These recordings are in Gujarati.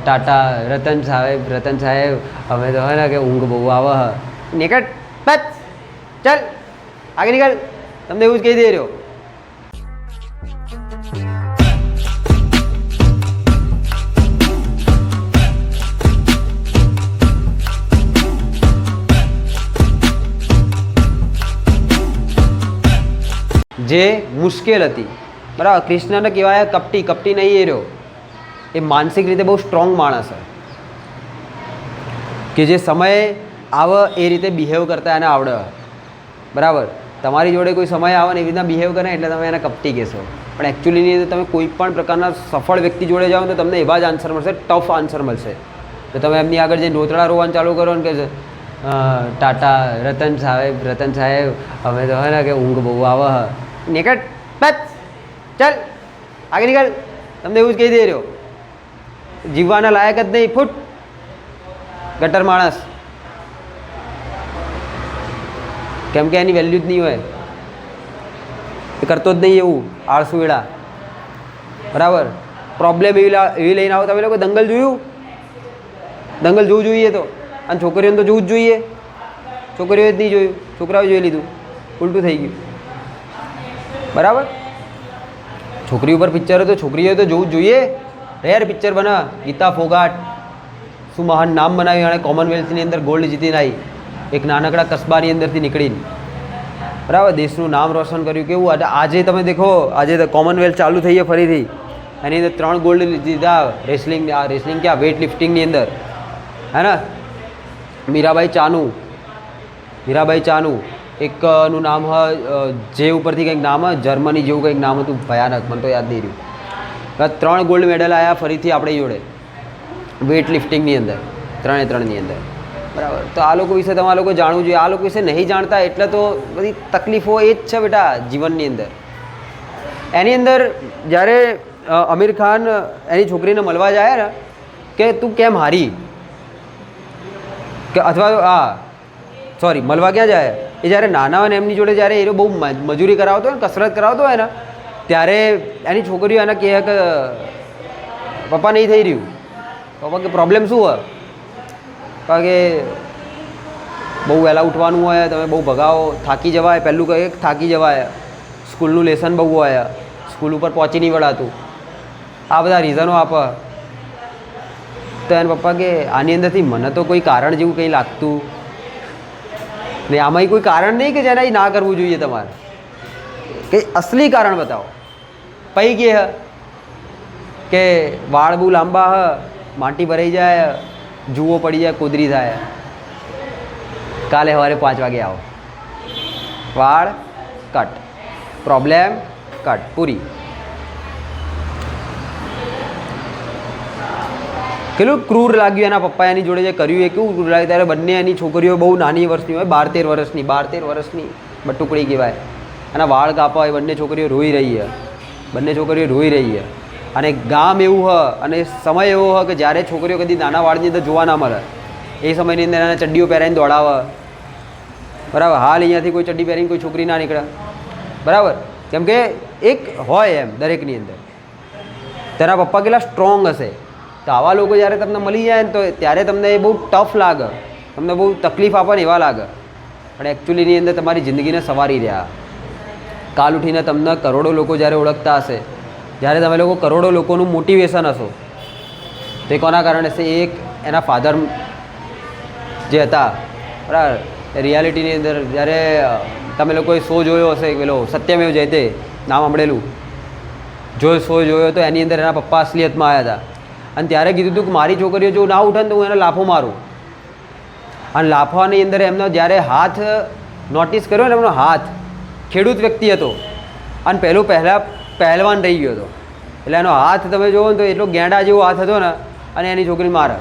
ટાટા રતન સાહેબ અમે તો હે ને કે ઊંઘ બહુ આવે હ નીકળ બસ ચાલ આગે નીકળ તમને એવું જ કહી દે રહ્યો. જે મુશ્કેલ હતી બરાબર. કૃષ્ણને કહેવાય કપટી નહીં એ રહ્યો, એ માનસિક રીતે બહુ સ્ટ્રોંગ માણસ છે કે જે સમય આવે એ રીતે બિહેવ કરતા એને આવડે બરાબર. તમારી જોડે કોઈ સમય આવે ને એવી રીતના બિહેવ કરે એટલે તમે એને કપટી કહેશો, પણ એકચ્યુઅલીની અંદર તમે કોઈ પણ પ્રકારના સફળ વ્યક્તિ જોડે જાઓ તો તમને એવા જ આન્સર મળશે, ટફ આન્સર મળશે. તો તમે એમની આગળ જે નોતડા રોવાનું ચાલુ કરો ને કે ટાટા રતન સાહેબ અમે તો હે ને કે ઊંઘ બહુ આવે હ નીકળ બસ ચાલ આગે નીકળ તમને એવું જ કહી દે રહ્યો. જીવવાના લાયક જ નહીં, ફૂટ ગટર માણસ. કેમ કે એની વેલ્યુ જ નહીં હોય, એ કરતો જ નહીં એવું આળસુ વેળા બરાબર. પ્રોબ્લેમ એવી લઈને આવો. તમે લોકો દંગલ જોયું? દંગલ જોવું જોઈએ તો, અને છોકરીઓને તો જોવું જ જોઈએ. છોકરીઓએ જ નહીં જોયું, છોકરાઓએ જોઈ લીધું, ઉલટું થઈ ગયું બરાબર. છોકરી ઉપર પિક્ચર તો છોકરીઓએ તો જોવું જ જોઈએ. રેર પિક્ચર બના. ગીતા ફોગાટ શું મહાન નામ બનાવ્યું એણે, કોમનવેલ્થની અંદર ગોલ્ડ જીતીને આવી, એક નાનકડા કસ્બાની અંદરથી નીકળીને બરાબર દેશનું નામ રોશન કર્યું. કેવું આજે તમે દેખો, આજે કોમનવેલ્થ ચાલુ થઈ છે ફરીથી, એની અંદર 3 ગોલ્ડ જીતા રેસલિંગ. આ રેસલિંગ ક્યાં વેઇટ લિફ્ટિંગની અંદર હે ને. મીરાબાઈ ચાનુ એકનું નામ જે ઉપરથી કંઈક નામ જર્મની જેવું કંઈક નામ હતું, ભયાનક, મને તો યાદ નહીં રહ્યું. 3 ગોલ્ડ મેડલ આવ્યા ફરીથી આપણી જોડે વેઇટ લિફ્ટિંગની અંદર, 3ની અંદર બરાબર. તો આ લોકો વિશે તમારે લોકો જાણવું જોઈએ. આ લોકો વિશે નહીં જાણતા એટલે તો બધી તકલીફો એ જ છે બેટા જીવનની અંદર. એની અંદર જ્યારે આમિર ખાન એની છોકરીને મળવા જાય ને કે તું કેમ હારી, કે અથવા સોરી મળવા ક્યાં જાય, એ જ્યારે નાના હોય ને એમની જોડે જ્યારે એ બહુ મજૂરી કરાવતો હોય ને, કસરત કરાવતો હોય ને, ત્યારે એની છોકરીઓ એને કહે કે પપ્પા નહીં થઈ રહ્યું. પપ્પા કે પ્રોબ્લેમ શું હોય? કારણ કે બહુ વહેલા ઉઠવાનું હોય, તમે બહુ ભગાવો, થાકી જવાય. પહેલું કહે થાકી જવાય, સ્કૂલનું લેસન બહુ હોય, સ્કૂલ ઉપર પહોંચી નહીં વળાતું, આ બધા રીઝનો આપે. તો એને પપ્પા કે આની અંદરથી મને તો કોઈ કારણ જેવું કંઈ લાગતું ને, આમાંય કોઈ કારણ નહીં કે જેના ના કરવું જોઈએ તમારે, કે અસલી કારણ બતાવો. પૈ કે વાળ બહુ લાંબા હ, માટી ભરાઈ જાય, જુઓ પડી જાય, કુદરી થાય, કાલે સવારે 5 વાગે આવો, વાળ કટ, પ્રોબ્લેમ કટ, પૂરી. કેટલું ક્રૂર લાગ્યું એના પપ્પાએ એની જોડે જે કર્યું એ કેવું ક્રૂર લાગ્યું. ત્યારે બંને એની છોકરીઓ બહુ નાની વર્ષની હોય, 12-13 વર્ષની બટુકડી કહેવાય. એના વાળ કાપા હોય, બંને છોકરીઓ રોઈ રહી છે. અને ગામ એવું હ અને સમય એવો હ કે જ્યારે છોકરીઓ કદી નાના વાળની અંદર જોવા ના મળે. એ સમયની અંદર એને ચડ્ડીઓ પહેરાઈને દોડાવે બરાબર. હાલ અહીંયાથી કોઈ ચડ્ડી પહેરીને કોઈ છોકરી ના નીકળે બરાબર, કેમ કે એક હોય એમ દરેકની અંદર. તેના પપ્પા કેટલા સ્ટ્રોંગ હશે. તો આવા લોકો જ્યારે તમને મળી જાય ને તો ત્યારે તમને એ બહુ ટફ લાગે, તમને બહુ તકલીફ આપે ને એવા લાગે, પણ એકચ્યુઅલીની અંદર તમારી જિંદગીને સવારી રહ્યા. કાલ ઉઠીને તમને કરોડો લોકો જ્યારે ઓળખતા હશે, જ્યારે તમે લોકો કરોડો લોકોનું મોટિવેશન હશો, તો એ કોના કારણે છે? એક એના ફાધર જે હતા બરાબર. રિયાલિટીની અંદર જ્યારે તમે લોકોએ શો જોયો હશે, પેલો સત્યમેવ જયતે નામ સાંભળેલું, શો જોયો તો એની અંદર એના પપ્પા અસલિયતમાં આવ્યા હતા અને ત્યારે કીધું હતું કે મારી છોકરીઓ જો ના ઉઠે ને તો હું એને લાફો મારું. અને લાફવાની અંદર એમનો જ્યારે હાથ નોટિસ કર્યો ને, એમનો હાથ ખેડૂત વ્યક્તિ હતો અને પહેલવાન રહી ગયો હતો, એટલે એનો હાથ તમે જુઓ ને તો એટલો ગેંડા જેવો હાથ હતો ને, અને એની છોકરી મારે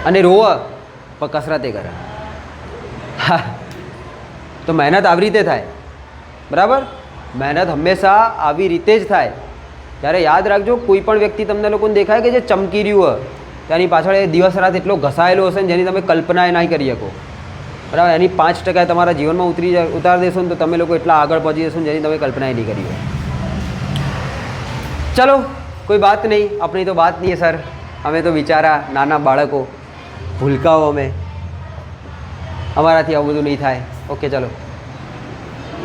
અને રોવે પણ કસરતે કરે. હા, તો મહેનત આવી રીતે થાય બરાબર. મહેનત હંમેશા આવી રીતે જ થાય. ત્યારે યાદ રાખજો, કોઈ પણ વ્યક્તિ તમને લોકોને દેખાય કે જે ચમકી રહ્યું હોય, તેની પાછળ એ દિવસ રાત એટલો ઘસાયેલો હશે ને જેની તમે કલ્પના નહીં કરી શકો બરાબર. એની 5% તમારા જીવનમાં ઉતારી દેશો ને તો તમે લોકો એટલા આગળ પહોંચી જશો ને જેની તમે કલ્પના નહીં કરી હોય. ચલો, કોઈ બાત નહીં, अपनी तो बात नहीं है सर, અમે તો બિચારા નાના બાળકો, ભૂલકાઓ અમે, અમારાથી આવું બધું નહીં થાય. ઓકે ચલો,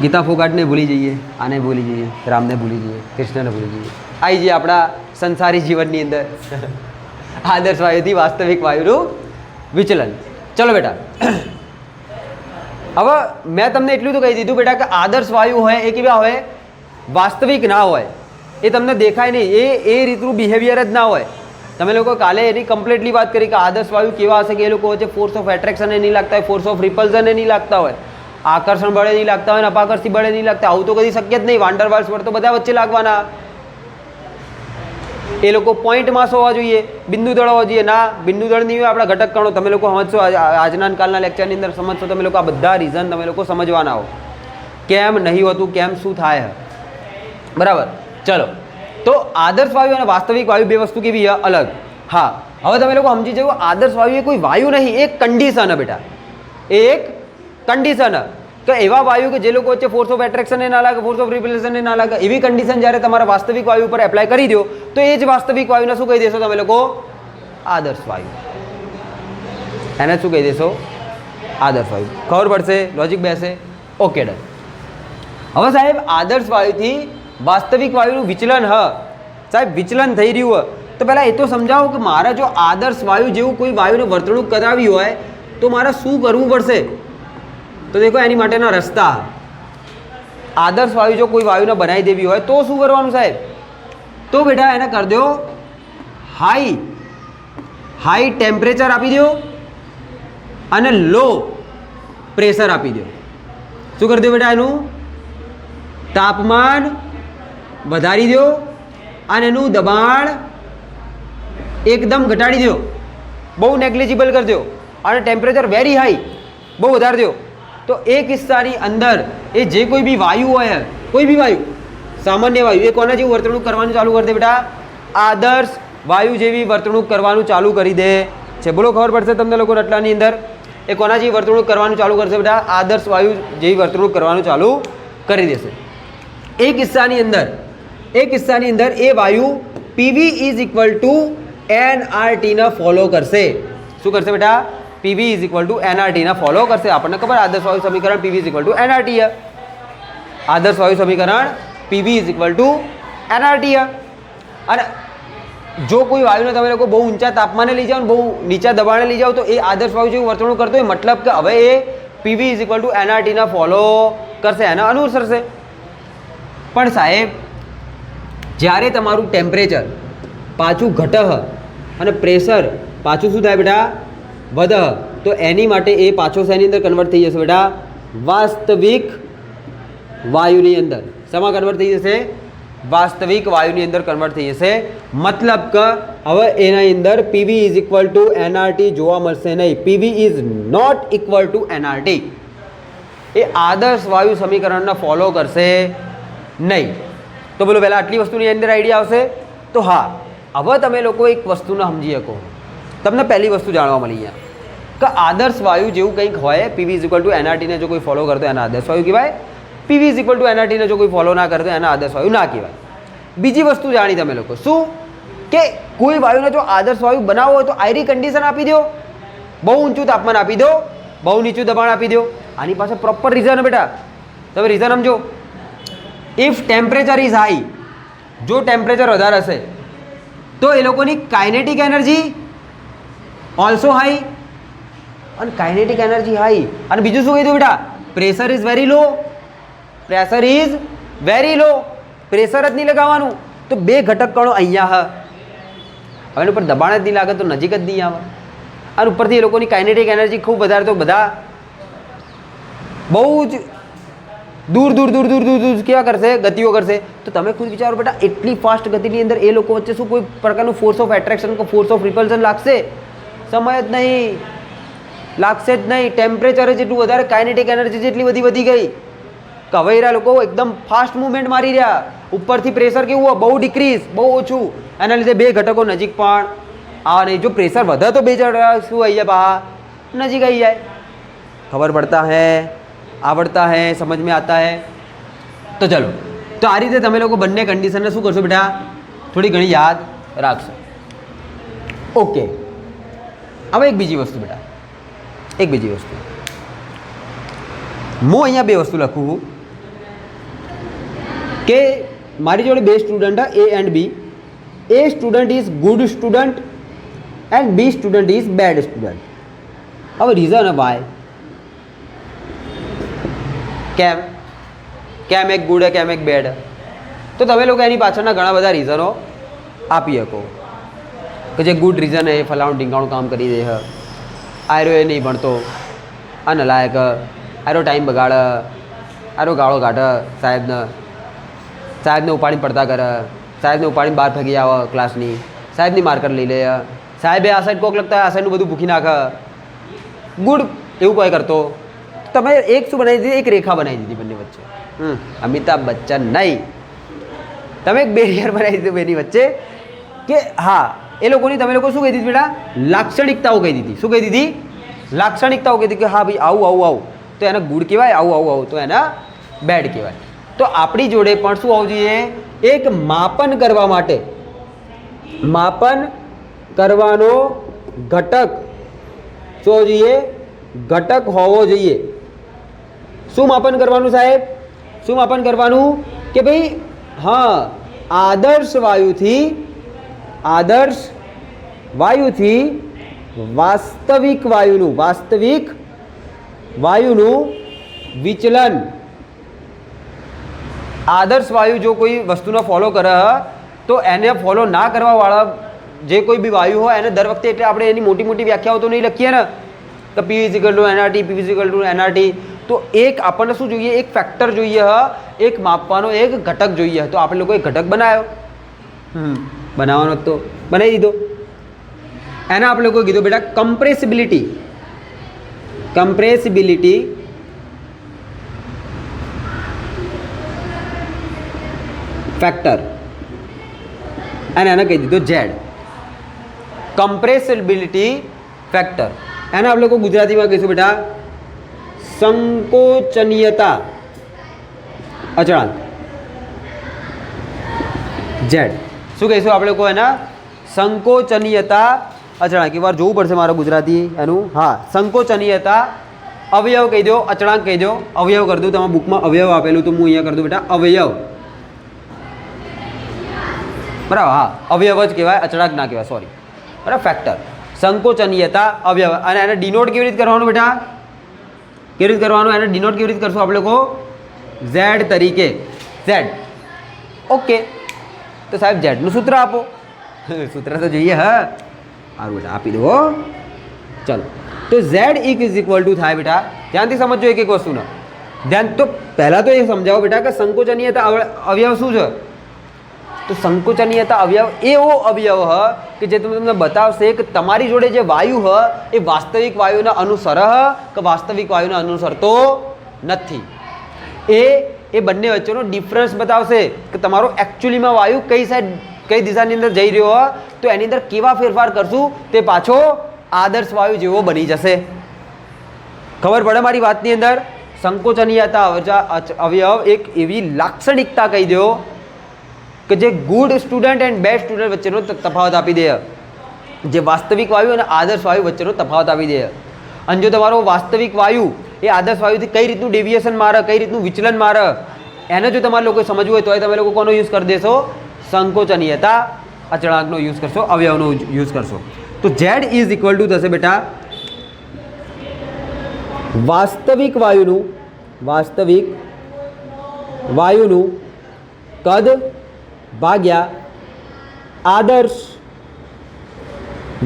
ગીતા ફોગાટને ભૂલી જઈએ, આને ભૂલી જઈએ, રામને ભૂલી જઈએ, કૃષ્ણને ભૂલી જઈએ, આવી જઈએ આપણા સંસારી જીવનની અંદર આદર્શ વાયુથી વાસ્તવિક વાયુનું વિચલન. ચલો બેટા, હવે મેં તમને એટલું તો કહી દીધું બેટા કે આદર્શ વાયુ હોય એ કેવા હોય? વાસ્તવિક ના હોય, એ તમને દેખાય નહીં, એ રીતનું બિહેવિયર જ ના હોય. તમે લોકો કાલે એની કમ્પ્લીટલી વાત કરી કે આદર્શ વાયુ કેવા હશે કે એ લોકો વચ્ચે ફોર્સ ઓફ એટ્રેક્શન નહીં લાગતા હોય, ફોર્સ ઓફ રિપલ્ઝન નહીં લાગતા હોય, આકર્ષણ બળે નહીં લાગતા હોય, અપાકર્ષી બળે નહીં લાગતા. આવું તો કદી શક્ય જ નહીં. વાંડરવાલ્સ બળ તો બધા વચ્ચે લાગવાના. એ લોકો પોઈન્ટ માસ હોવા જોઈએ, બિંદુ દળ હોવા જોઈએ. ના, બિંદુ દળ નહીં હોય આપણા ઘટક કણો. તમે લોકો સમજશો આજના કાલના લેક્ચરની અંદર, સમજશો તમે લોકો. આ બધા રીઝન તમે લોકો સમજવાના હો, કેમ નહીં હોતું, કેમ શું થાય. બરાબર, ચલો. તો આદર્શ વાયુ અને વાસ્તવિક વાયુ બે વસ્તુ કેવી છે? અલગ. હા, હવે તમે લોકો સમજી જાઓ, આદર્શ વાયુ એ કોઈ વાયુ નહીં, એક કન્ડિશન બેટા, એક કન્ડિશન કે એવા વાયુ કે જે લોકો વચ્ચે ફોર્સ ઓફ એટ્રેક્શન ના લાગે, ફોર્સ ઓફ રિપલ્શન ના લાગે, એવી કન્ડિશન જ્યારે તમારા વાસ્તવિક વાયુ પર એપ્લાય કરી દો તો એ જ વાસ્તવિક વાયુને શું કહી દેશો તમે લોકો? આદર્શ વાયુ. એને શું કહી દેશો? આદર્શ વાયુ. ખબર પડશે? લોજિક બેસે? Okay done. હવે સાહેબ, આદર્શ વાયુથી વાસ્તવિક વાયુનું વિચલન, સાહેબ વિચલન થઈ રહ્યું હોય તો પહેલાં એ તો સમજાવો કે મારે જો આદર્શ વાયુ જેવું કોઈ વાયુને વર્તણૂક કરાવી હોય તો મારે શું કરવું પડશે? તો દેખો એની માટેના રસ્તા. આદર્શ વાયુ જો કોઈ વાયુને બનાવી દેવી હોય તો શું કરવાનું સાહેબ? તો બેટા એને કરી દો હાઈ ટેમ્પરેચર આપી દો અને લો પ્રેશર આપી દો. શું કરી દો બેટા? એનું તાપમાન વધારી દો અને એનું દબાણ એકદમ ઘટાડી દો, બહુ નેગ્લિજિબલ કરી દો, અને ટેમ્પરેચર વેરી હાઈ બહુ વધારી દો. તો એ કિસ્સાની અંદર એ જે કોઈ બી વાયુ હોય, કોઈ બી વાયુ, સામાન્ય વાયુ, એ કોના જેવું વર્તણૂક કરવાનું ચાલુ કરી દે બેટા? આદર્શ વાયુ જેવી વર્તણૂક કરવાનું ચાલુ કરી દે છે. બોલો, ખબર પડશે તમને લોકો આટલાની અંદર? એ કોના જેવી વર્તણૂક કરવાનું ચાલુ કરશે બેટા? આદર્શ વાયુ જેવી વર્તણૂક કરવાનું ચાલુ કરી દેશે. એ કિસ્સાની અંદર એ વાયુ PV is equal to NRT ને ફોલો કરશે. શું કરશે બેટા? PV is equal to NRT ને ફોલો કરશે. આપણને ખબર આદર્શ વાયુ સમીકરણ PV is equal to NRT છે. આદર્શ વાયુ સમીકરણ PV is equal to NRT છે. અને જો કોઈ વાયુને તમે લોકો બહુ ઊંચા તાપમાને લઈ જાઓ ને બહુ નીચા દબાણે લઈ જાઓ તો એ આદર્શ વાયુ જેવું વર્તણૂક કરતો હોય, મતલબ કે હવે એ PV is equal to NRT ને ફોલો કરશે, એને અનુસરશે. પણ સાહેબ, જ્યારે તમારું ટેમ્પરેચર પાછું ઘટે અને પ્રેશર પાછું શું થાય બેટા? વધે, તો એની માટે એ પાછો શેની અંદર કન્વર્ટ થઈ જશે બેટા? વાસ્તવિક વાયુની અંદર. શેમાં કન્વર્ટ થઈ જશે? વાસ્તવિક વાયુની અંદર કન્વર્ટ થઈ જશે. મતલબ કે હવે એના અંદર PV is equal to NRT જોવા મળશે નહીં. PV is not equal to NRT. એ આદર્શ વાયુ સમીકરણને ફોલો કરશે નહીં. તો બોલો, પહેલાં આટલી વસ્તુની અંદર આઈડિયા આવશે? તો હા, હવે તમે લોકો એક વસ્તુને સમજી શકો. તમને પહેલી વસ્તુ જાણવા મળી ગયા કે આદર્શ વાયુ જેવું કંઈક હોય, PV is equal to NRT ને જો કોઈ ફોલો કરતો એના આદર્શ વાયુ કહેવાય. PV is equal to NRT ને જો કોઈ ફોલો ના કરતો એના આદર્શ વાયુ ના કહેવાય. બીજી વસ્તુ જાણી તમે લોકો, શું કે કોઈ વાયુને જો આદર્શ વાયુ બનાવવો હોય તો આયરી કન્ડિશન આપી દો, બહુ ઊંચું તાપમાન આપી દો, બહુ નીચું દબાણ આપી દો. આની પાસે પ્રોપર રીઝન બેટા, તમે રીઝન સમજો. ઇફ ટેમ્પરેચર ઇઝ હાઈ, જો ટેમ્પરેચર વધારે હશે તો એ લોકોની કાઇનેટિક એનર્જી ઓલ્સો હાઈ, અને કાઇનેટિક એનર્જી હાઈ. અને બીજું શું કીધું બેટા? Pressure is very law. Pressure is very law. Pressure જ નહીં લગાવવાનું. તો બે ઘટક કણો અહીંયા હવે એની ઉપર દબાણ જ નહીં લાગે તો નજીક જ નહીં આવે. અને ઉપરથી એ લોકોની કાઇનેટિક એનર્જી ખૂબ વધારે, તો બધા બહુ જ દૂર કેવા કરશે? ગતિઓ કરશે. તો તમે ખુદ વિચારો બેટા, એટલી ફાસ્ટ ગતિની અંદર એ લોકો વચ્ચે શું કોઈ પ્રકારનું ફોર્સ ઓફ એટ્રેક્શન કે ફોર્સ ઓફ રિપલ્શન લાગશે? સમય જ નહીં, લાગશે જ નહીં. ટેમ્પરેચર જેટલું વધારે, કાઇનેટિક એનર્જી જેટલી બધી વધી ગઈ કે હવે એરા લોકો એકદમ ફાસ્ટ મૂવમેન્ટ મારી રહ્યા. ઉપરથી પ્રેશર કેવું હોય? બહુ ડિક્રીઝ, બહુ ઓછું. એના લીધે બે ઘટકો નજીક પણ આ નહીં. જો પ્રેશર વધે તો બે જણા શું આવી જાય? બહાર નજીક આવી જાય. ખબર પડતા હૈ? આવડતા હૈ? સમજ में आता है? તો ચલો, તો આ રીતે તમે લોકો બંને કન્ડિશનને શું કરશો બેટા? થોડી ઘણી યાદ રાખશો. ઓકે, હવે એક બીજી વસ્તુ બેટા, એક બીજી વસ્તુ હું અહીંયા બે વસ્તુ લખું કે મારી જોડે બે student A and B. A student is good student and B student is bad student. હવે રીઝન વાય, કેમ કેમ એક ગુડ કેમ એક બેડ, તો તમે લોકો એની પાછળના ઘણા બધા રીઝનો આપી શકો કે જે ગુડ રીઝન એ ફલાણું ઢીંગાણું કામ કરી દે, આયરો એ નહીં ભણતો, આ નલાયક, આયરો ટાઈમ બગાડે, આયરો ગાળો કાઢે સાહેબને, સાહેબને ઉપાડીને પડતા કરે, સાહેબને ઉપાડીને બહાર ફેંકી આવે ક્લાસની, સાહેબની માર્કર લઈ લે, સાહેબે આ સાઈડ કોક લગતા આ સાઈડનું બધું ભૂખી નાખે, ગુડ એવું કોઈ કરતો. તમે એક શું બનાવી દીધી, એક રેખા બનાવી દીધી બંને વચ્ચે. અમિતાભ બચ્ચન નહીં, તમે એક બેરિયર બનાવી દીધું બેની વચ્ચે કે હા એ લોકોની તમે લોકો શું કહી દીધી બેટા, લાક્ષણિકતાઓ કહી દીધી. શું કહી દીધી? લાક્ષણિકતાઓ કહી દીધી કે હા ભાઈ આવું આવું આવું તો એને ગુડ કહેવાય, આવું આવું આવું તો એના બેડ કહેવાય. તો આપણી જોડે પણ શું આવવું જોઈએ, એક માપન કરવા માટે, માપન કરવાનો ઘટક શું હોવો જોઈએ, ઘટક હોવો જોઈએ. શું માપન કરવાનું સાહેબ, શું માપન કરવાનું કે ભાઈ હા આદર્શ વાયુથી વાસ્તવિક વાયુનું વિચલન. આદર્શ વાયુ જો કોઈ વસ્તુનો ફોલો કરે તો એને ફોલો ના કરવાવાળા જે કોઈ બી વાયુ હોય એને દર વખતે એટલે આપણે એની મોટી મોટી વ્યાખ્યાઓ તો નહીં લખીએ ને કે P = nRT, P = nRT. તો એક આપણને શું જોઈએ, એક ફેક્ટર જોઈએ, એક માપવાનો એક ઘટક જોઈએ. તો આપણે લોકોએ ઘટક બનાવ્યો, બનાવવાનો તો બનાવી દીધો. એને આપણે લોકોએ કીધું બેટા કમ્પ્રેસિબિલિટી ફેક્ટર, અને એને કહી દીધું Z. કમ્પ્રેસિબિલિટી ફેક્ટર એને આપણે લોકો ગુજરાતીમાં કહીશું બેટા સંકોચનીયતા અચળાંક. Z શું કહીશું આપણે લોકો એના, સંકોચનીયતા અચળાંક. એક વાર જોવું પડશે મારો ગુજરાતી એનું. હા, સંકોચનીયતા અવયવ કહી દો, અચળાંક કહી દો. અવયવ કરી દઉં, તમારા બુકમાં અવયવ આપેલું તો હું અહીંયા કરી દઉં બેટા અવયવ. બરાબર, હા અવયવ જ કહેવાય, અચળાંક ના કહેવાય, સોરી. બરાબર, ફેક્ટર સંકોચનીયતા અવયવ. અને એને ડિનોટ કેવી રીતે કરવાનું બેટા, કેવી રીતે કરવાનું, એને ડિનોટ કેવી રીતે કરશું આપણે લોકો, Z તરીકે. Z okay. તો સાહેબ Z નું સૂત્ર આપો. સૂત્ર તો જોઈએ. હા સારું બેટા આપી દો. ચલો તો Z = થાય બેટા, ધ્યાનથી સમજો એક એક વસ્તુને. ધ્યાન તો પહેલાં તો એ સમજાવો બેટા કે સંકોચનીયતા અવયવ શું છે. તો સંકોચનીયતા અવયવ એવો અવયવ કે જે તમને બતાવશે કે તમારી જોડે જે વાયુ એ વાસ્તવિક વાયુના અનુસર કે વાસ્તવિક વાયુના અનુસરતો નથી. એ બંને વચ્ચેનો ડિફરન્સ બતાવશે કે તમારો એકચ્યુઅલીમાં વાયુ કઈ સાઈડ કઈ દિશાની અંદર જઈ રહ્યો તો એની અંદર કેવા ફેરફાર કરશું તે પાછો આદર્શ વાયુ જેવો બની જશે. ખબર પડે મારી વાતની અંદર? સંકોચનીયતા અવયવ એક એવી લાક્ષણિકતા કહી દો કે જે good student and bad student વચ્ચેનો તફાવત આપી દે, જે વાસ્તવિક વાયુ અને આદર્શ વાયુ વચ્ચેનો તફાવત આપી દે. અને જો તમારો વાસ્તવિક વાયુ એ આદર્શ વાયુથી કઈ રીતનું ડેવિએશન મારે, કઈ રીતનું વિચલન મારે, એને જો તમારે લોકો સમજવું હોય તો તમે લોકો કોનો યુઝ કરી દેશો, સંકોચનીયતા અચળાંકનો યુઝ કરશો, અવયવનો યુઝ કરશો. તો Z = થશે બેટા વાસ્તવિક વાયુનું કદ ભાગ્યા આદર્શ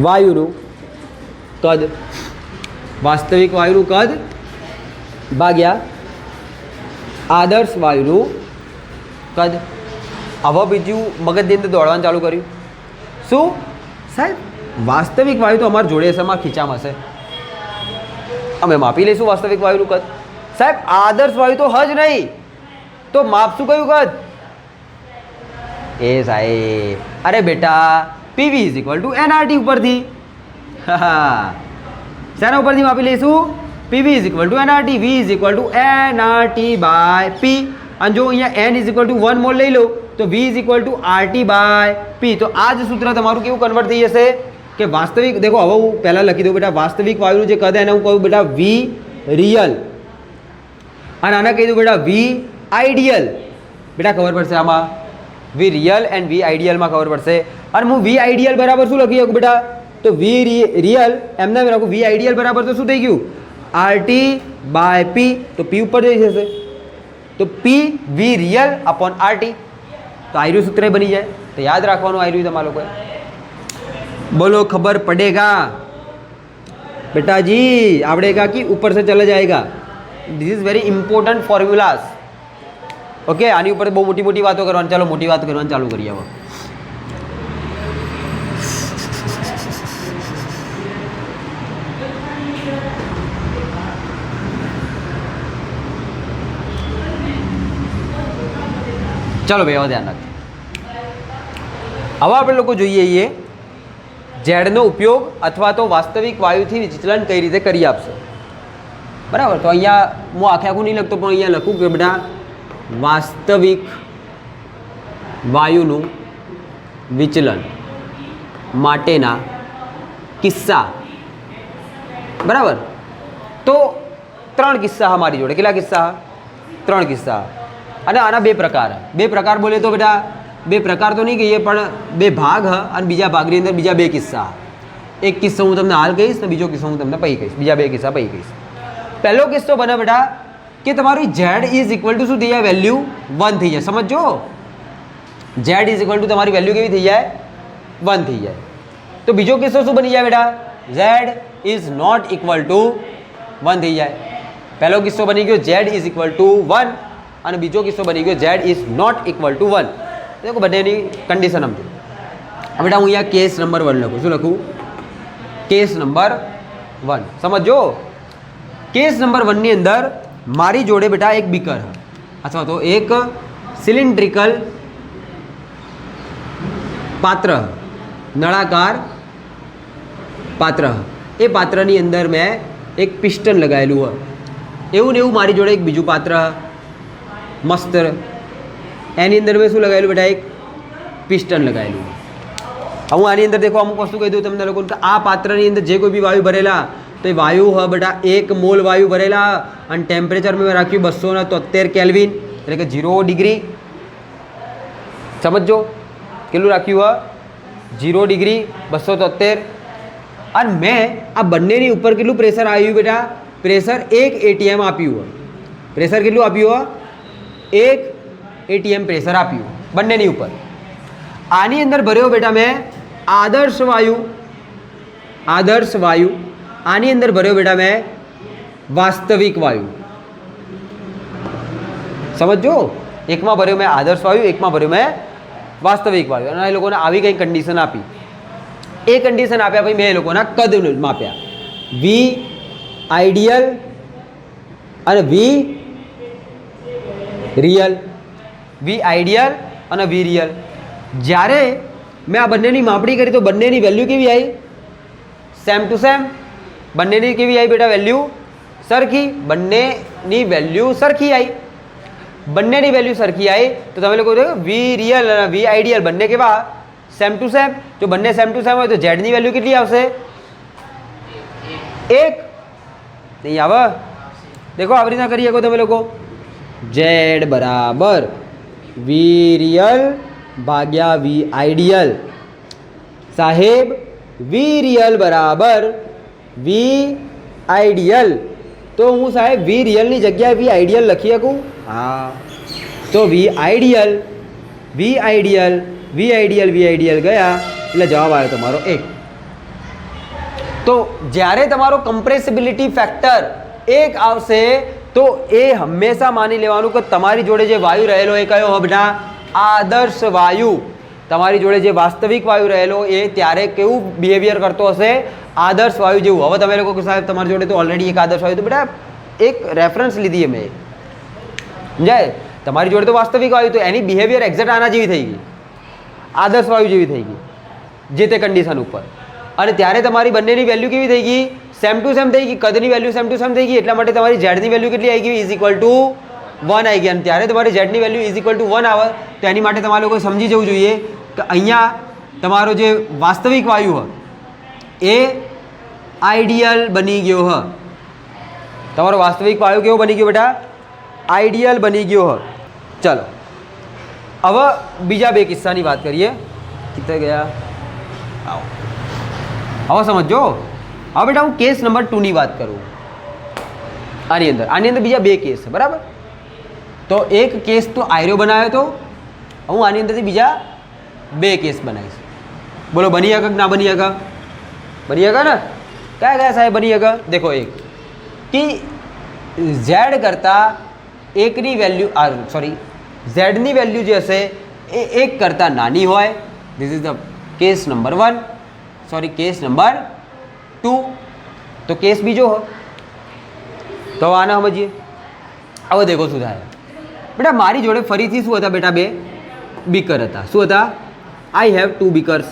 વાયુનું કદ. વાસ્તવિક વાયુનું કદ ભાગ્યા આદર્શ વાયુનું કદ. હવે બીજું મગજની અંદર દોડવાનું ચાલુ કર્યું. શું સાહેબ વાસ્તવિક વાયુ તો અમારા જોડે હશે, અમારા ખીચામાં હશે, અમે માપી લઈશું વાસ્તવિક વાયુનું કદ. સાહેબ આદર્શ વાયુ તો જ નહીં, તો માપશું કયું કદ? એ સાહેબ અરે બેટા PV = nRT ઉપરથી. શેના ઉપરથી માપી લઈશું? PV = nRT, V = nRT/P. અને જો અહીંયા n = 1 મોલ લઈ લો તો V = RT/P. તો આ જ સૂત્ર તમારું કેવું કન્વર્ટ થઈ જશે કે વાસ્તવિક देखो હવે હું પહેલાં લખી દઉં બેટા વાસ્તવિક વાયુનું જે કદ એને હું કહું બેટા વી રિયલ અને આને કહી દઉં બેટા વી આઈડિયલ બેટા ખબર પડશે આમાં વી રિયલ એન્ડ વી આઈડિયલમાં ખબર પડશે અને હું વી આઈડિયલ બરાબર શું લખી શકું બેટા તો વી રિયલ એમને રાખું વી આઈડિયલ બરાબર તો શું થઈ ગયું આરટી બાય પી તો પી ઉપર જઈ જશે તો પી વી રિયલ अपॉन આરટી तो आयु सूत्र बनी जाए तो याद रखवा आयु तमारा लोग बोलो खबर पड़ेगा बेटा जी आवड़ेगा कि ऊपर से चला जाएगा this is very important formulas okay आनी ऊपर बहुत मोटी मोटी बातों करवा चलो मोटी बात करवा चालू करिए अब चलो भाई ध्यान रखिए હવે આપણે લોકો જોઈએ ये ઝેડનો ઉપયોગ અથવા તો વાસ્તવિક વાયુથી વિચલન કઈ રીતે કરી આપશે બરાબર તો અહીંયા હું આખે આખું નહીં લખતો પણ અહીંયા લખું કે બેટા વાસ્તવિક વાયુનું વિચલન માટેના કિસ્સા બરાબર તો 3 કિસ્સા અમારી જોડે કેટલા કિસ્સા 3 કિસ્સા અને આના બે પ્રકાર બોલે તો બેટા બે પ્રકાર તો નહીં કહીએ પણ બે ભાગ હ અને બીજા ભાગની અંદર બીજા બે કિસ્સા એક કિસ્સો હું તમને હાલ કહીશ ને બીજો કિસ્સો હું તમને પછી કહીશ બીજા બે કિસ્સા પછી કહીશ પહેલો કિસ્સો બને બેટા કે તમારી ઝેડ ઇઝ ઇક્વલ ટુ શું થઈ જાય વેલ્યુ 1 થઈ જાય સમજો ઝેડ ઇઝ ઇક્વલ ટુ તમારી વેલ્યુ કેવી થઈ જાય 1 થઈ જાય તો બીજો કિસ્સો શું બની જાય બેટા Z is not equal to 1 થઈ જાય પહેલો કિસ્સો બની ગયો ઝેડ ઇઝ ઇક્વલ ટુ 1 અને બીજો કિસ્સો બની ગયો Z is not equal to 1 देखो બંનેની કન્ડિશન સમજો બેટા હું અહીંયા કેસ નંબર 1 લખું શું લખું કેસ નંબર 1 સમજો કેસ નંબર 1 ની અંદર મારી જોડે બેટા એક બીકર અથવા તો એક સિલિન્ડ્રિકલ પાત્ર નળાકાર પાત્ર એ પાત્રની અંદર મેં એક પિસ્ટન લગાવેલું હોય એવું ને એવું મારી જોડે એક બીજું પાત્ર મસ્ત એની અંદર મેં શું લગાવેલું બેટા એક પિસ્ટન લગાવેલું હું આની અંદર દેખો અમુક વસ્તુ કહી દઉં તમને લોકોને કે આ પાત્રની અંદર જે કોઈ બી વાયુ ભરેલા તો એ વાયુ હ બેટા 1 મોલ વાયુ ભરેલા અને ટેમ્પરેચર મેં રાખ્યું 273 કેલ્વિન એટલે કે 0 ડિગ્રી સમજો કેટલું રાખ્યું હ 0 ડિગ્રી 273 અને મેં આ બંનેની ઉપર કેટલું પ્રેશર આવ્યું બેટા પ્રેશર 1 ATM આપ્યું હોય પ્રેશર કેટલું આપ્યું હોય 1 ATM પ્રેશર આપ્યું બંનેની ઉપર આની અંદર ભર્યો બેટા મેં આદર્શ વાયુ આની અંદર ભર્યો બેટા મેં વાસ્તવિક વાયુ સમજો એકમાં ભર્યો મેં આદર્શ વાયુ એકમાં ભર્યો મેં વાસ્તવિક વાયુ અને એ લોકોને આવી કંઈ કન્ડિશન આપી એ કન્ડિશન આપ્યા પછી મેં એ લોકોના કદ માપ્યા વી આઈડિયલ અને વી રિયલ વી આઈડિયલ અને વી રિયલ જ્યારે મેં આ બંનેની માપણી કરી તો બંનેની વેલ્યુ કેવી આવી સેમ ટુ સેમ બંનેની કેવી આવી બેટા વેલ્યુ સરખી બંનેની વેલ્યુ સરખી આવી બંનેની વેલ્યુ સરખી આવી તો તમે લોકો વી રિયલ અને વી આઈડિયલ બંને કેવા સેમ ટુ સેમ જો બંને સેમ ટુ સેમ હોય તો ઝેડની વેલ્યુ કેટલી આવશે 1 નહીં આવે દેખો આવી રીતના કરી શકો તમે લોકો ઝેડ બરાબર વી રિયલ ભાગ્યા વી આઈડિયલ સાહેબ વી રિયલ બરાબર વી આઈડિયલ તો હું સાહેબ વી રિયલની જગ્યાએ વી આઈડિયલ લખી શકું હા તો વી આઈડિયલ ગયા એટલે જવાબ આવ્યો તમારો 1 તો જ્યારે તમારો કમ્પ્રેસિબિલિટી ફેક્ટર 1 આવશે તો એ હંમેશા માની લેવાનું કે તમારી જોડે જે વાયુ રહેલો એ કયો હબના આદર્શ વાયુ તમારી જોડે જે વાસ્તવિક વાયુ રહેલો એ ત્યારે કેવું બિહેવિયર કરતો હશે આદર્શ વાયુ જેવું હવે તમે લોકો કે સાહેબ તમારી જોડે તો ઓલરેડી એક આદર્શ વાયુ તો બેટા એક રેફરન્સ લીધી મેં સમજાય તમારી જોડે તો વાસ્તવિક વાયુ તો એની બિહેવિયર એક્ઝેક્ટ આના જેવી થઈ ગઈ આદર્શ વાયુ જેવી થઈ ગઈ જે તે કન્ડિશન ઉપર અને ત્યારે તમારી બંનેની વેલ્યુ કેવી થઈ ગઈ સેમ ટુ સેમ થઈ ગઈ કદની વેલ્યુ સેમ ટુ સેમ થઈ ગઈ એટલા માટે તમારી ઝેડની વેલ્યુ કેટલી આવી ગઈ ઇઝ ઇક્વલ ટુ 1 આવી ગઈ અને ત્યારે તમારી ઝેડની વેલ્યુ ઇઝ ઇક્વલ ટુ 1 આવે તો એની માટે તમારે લોકો સમજી જવું જોઈએ કે અહીંયા તમારો જે વાસ્તવિક વાયુ હોય એ આઈડિયલ બની ગયો હ. તમારો વાસ્તવિક પાયો કેવો બની ગયો બેટા? આઈડિયલ બની ગયો હ. ચલો હવે બીજા બે કિસ્સાની વાત કરીએ. કિતને ગયા? આવો હવે સમજો. હવે બેટા હું કેસ નંબર 2 ની વાત કરું. આની અંદર બીજા બે કેસ છે, બરાબર? તો એક કેસ તો આયરો બનાવ્યો હતો, હું આની અંદરથી બીજા બે કેસ બનાવીશ. બોલો બની શકે કે ના બની શકે? બની શકે ને? કયા કયા સાહેબ બની શકે? દેખો, એક કે ઝેડ કરતાં એકની વેલ્યુ ઝેડની વેલ્યુ જે હશે એ એક કરતાં નાની હોય. This is the case number 1, case number 2. તો કેસ બીજો હો, તો આને સમજીએ. હવે દેખો શું થાય બેટા. મારી જોડે ફરીથી શું હતા બેટા? બે બીકર હતા. શું હતા? I have 2 બીકર્સ.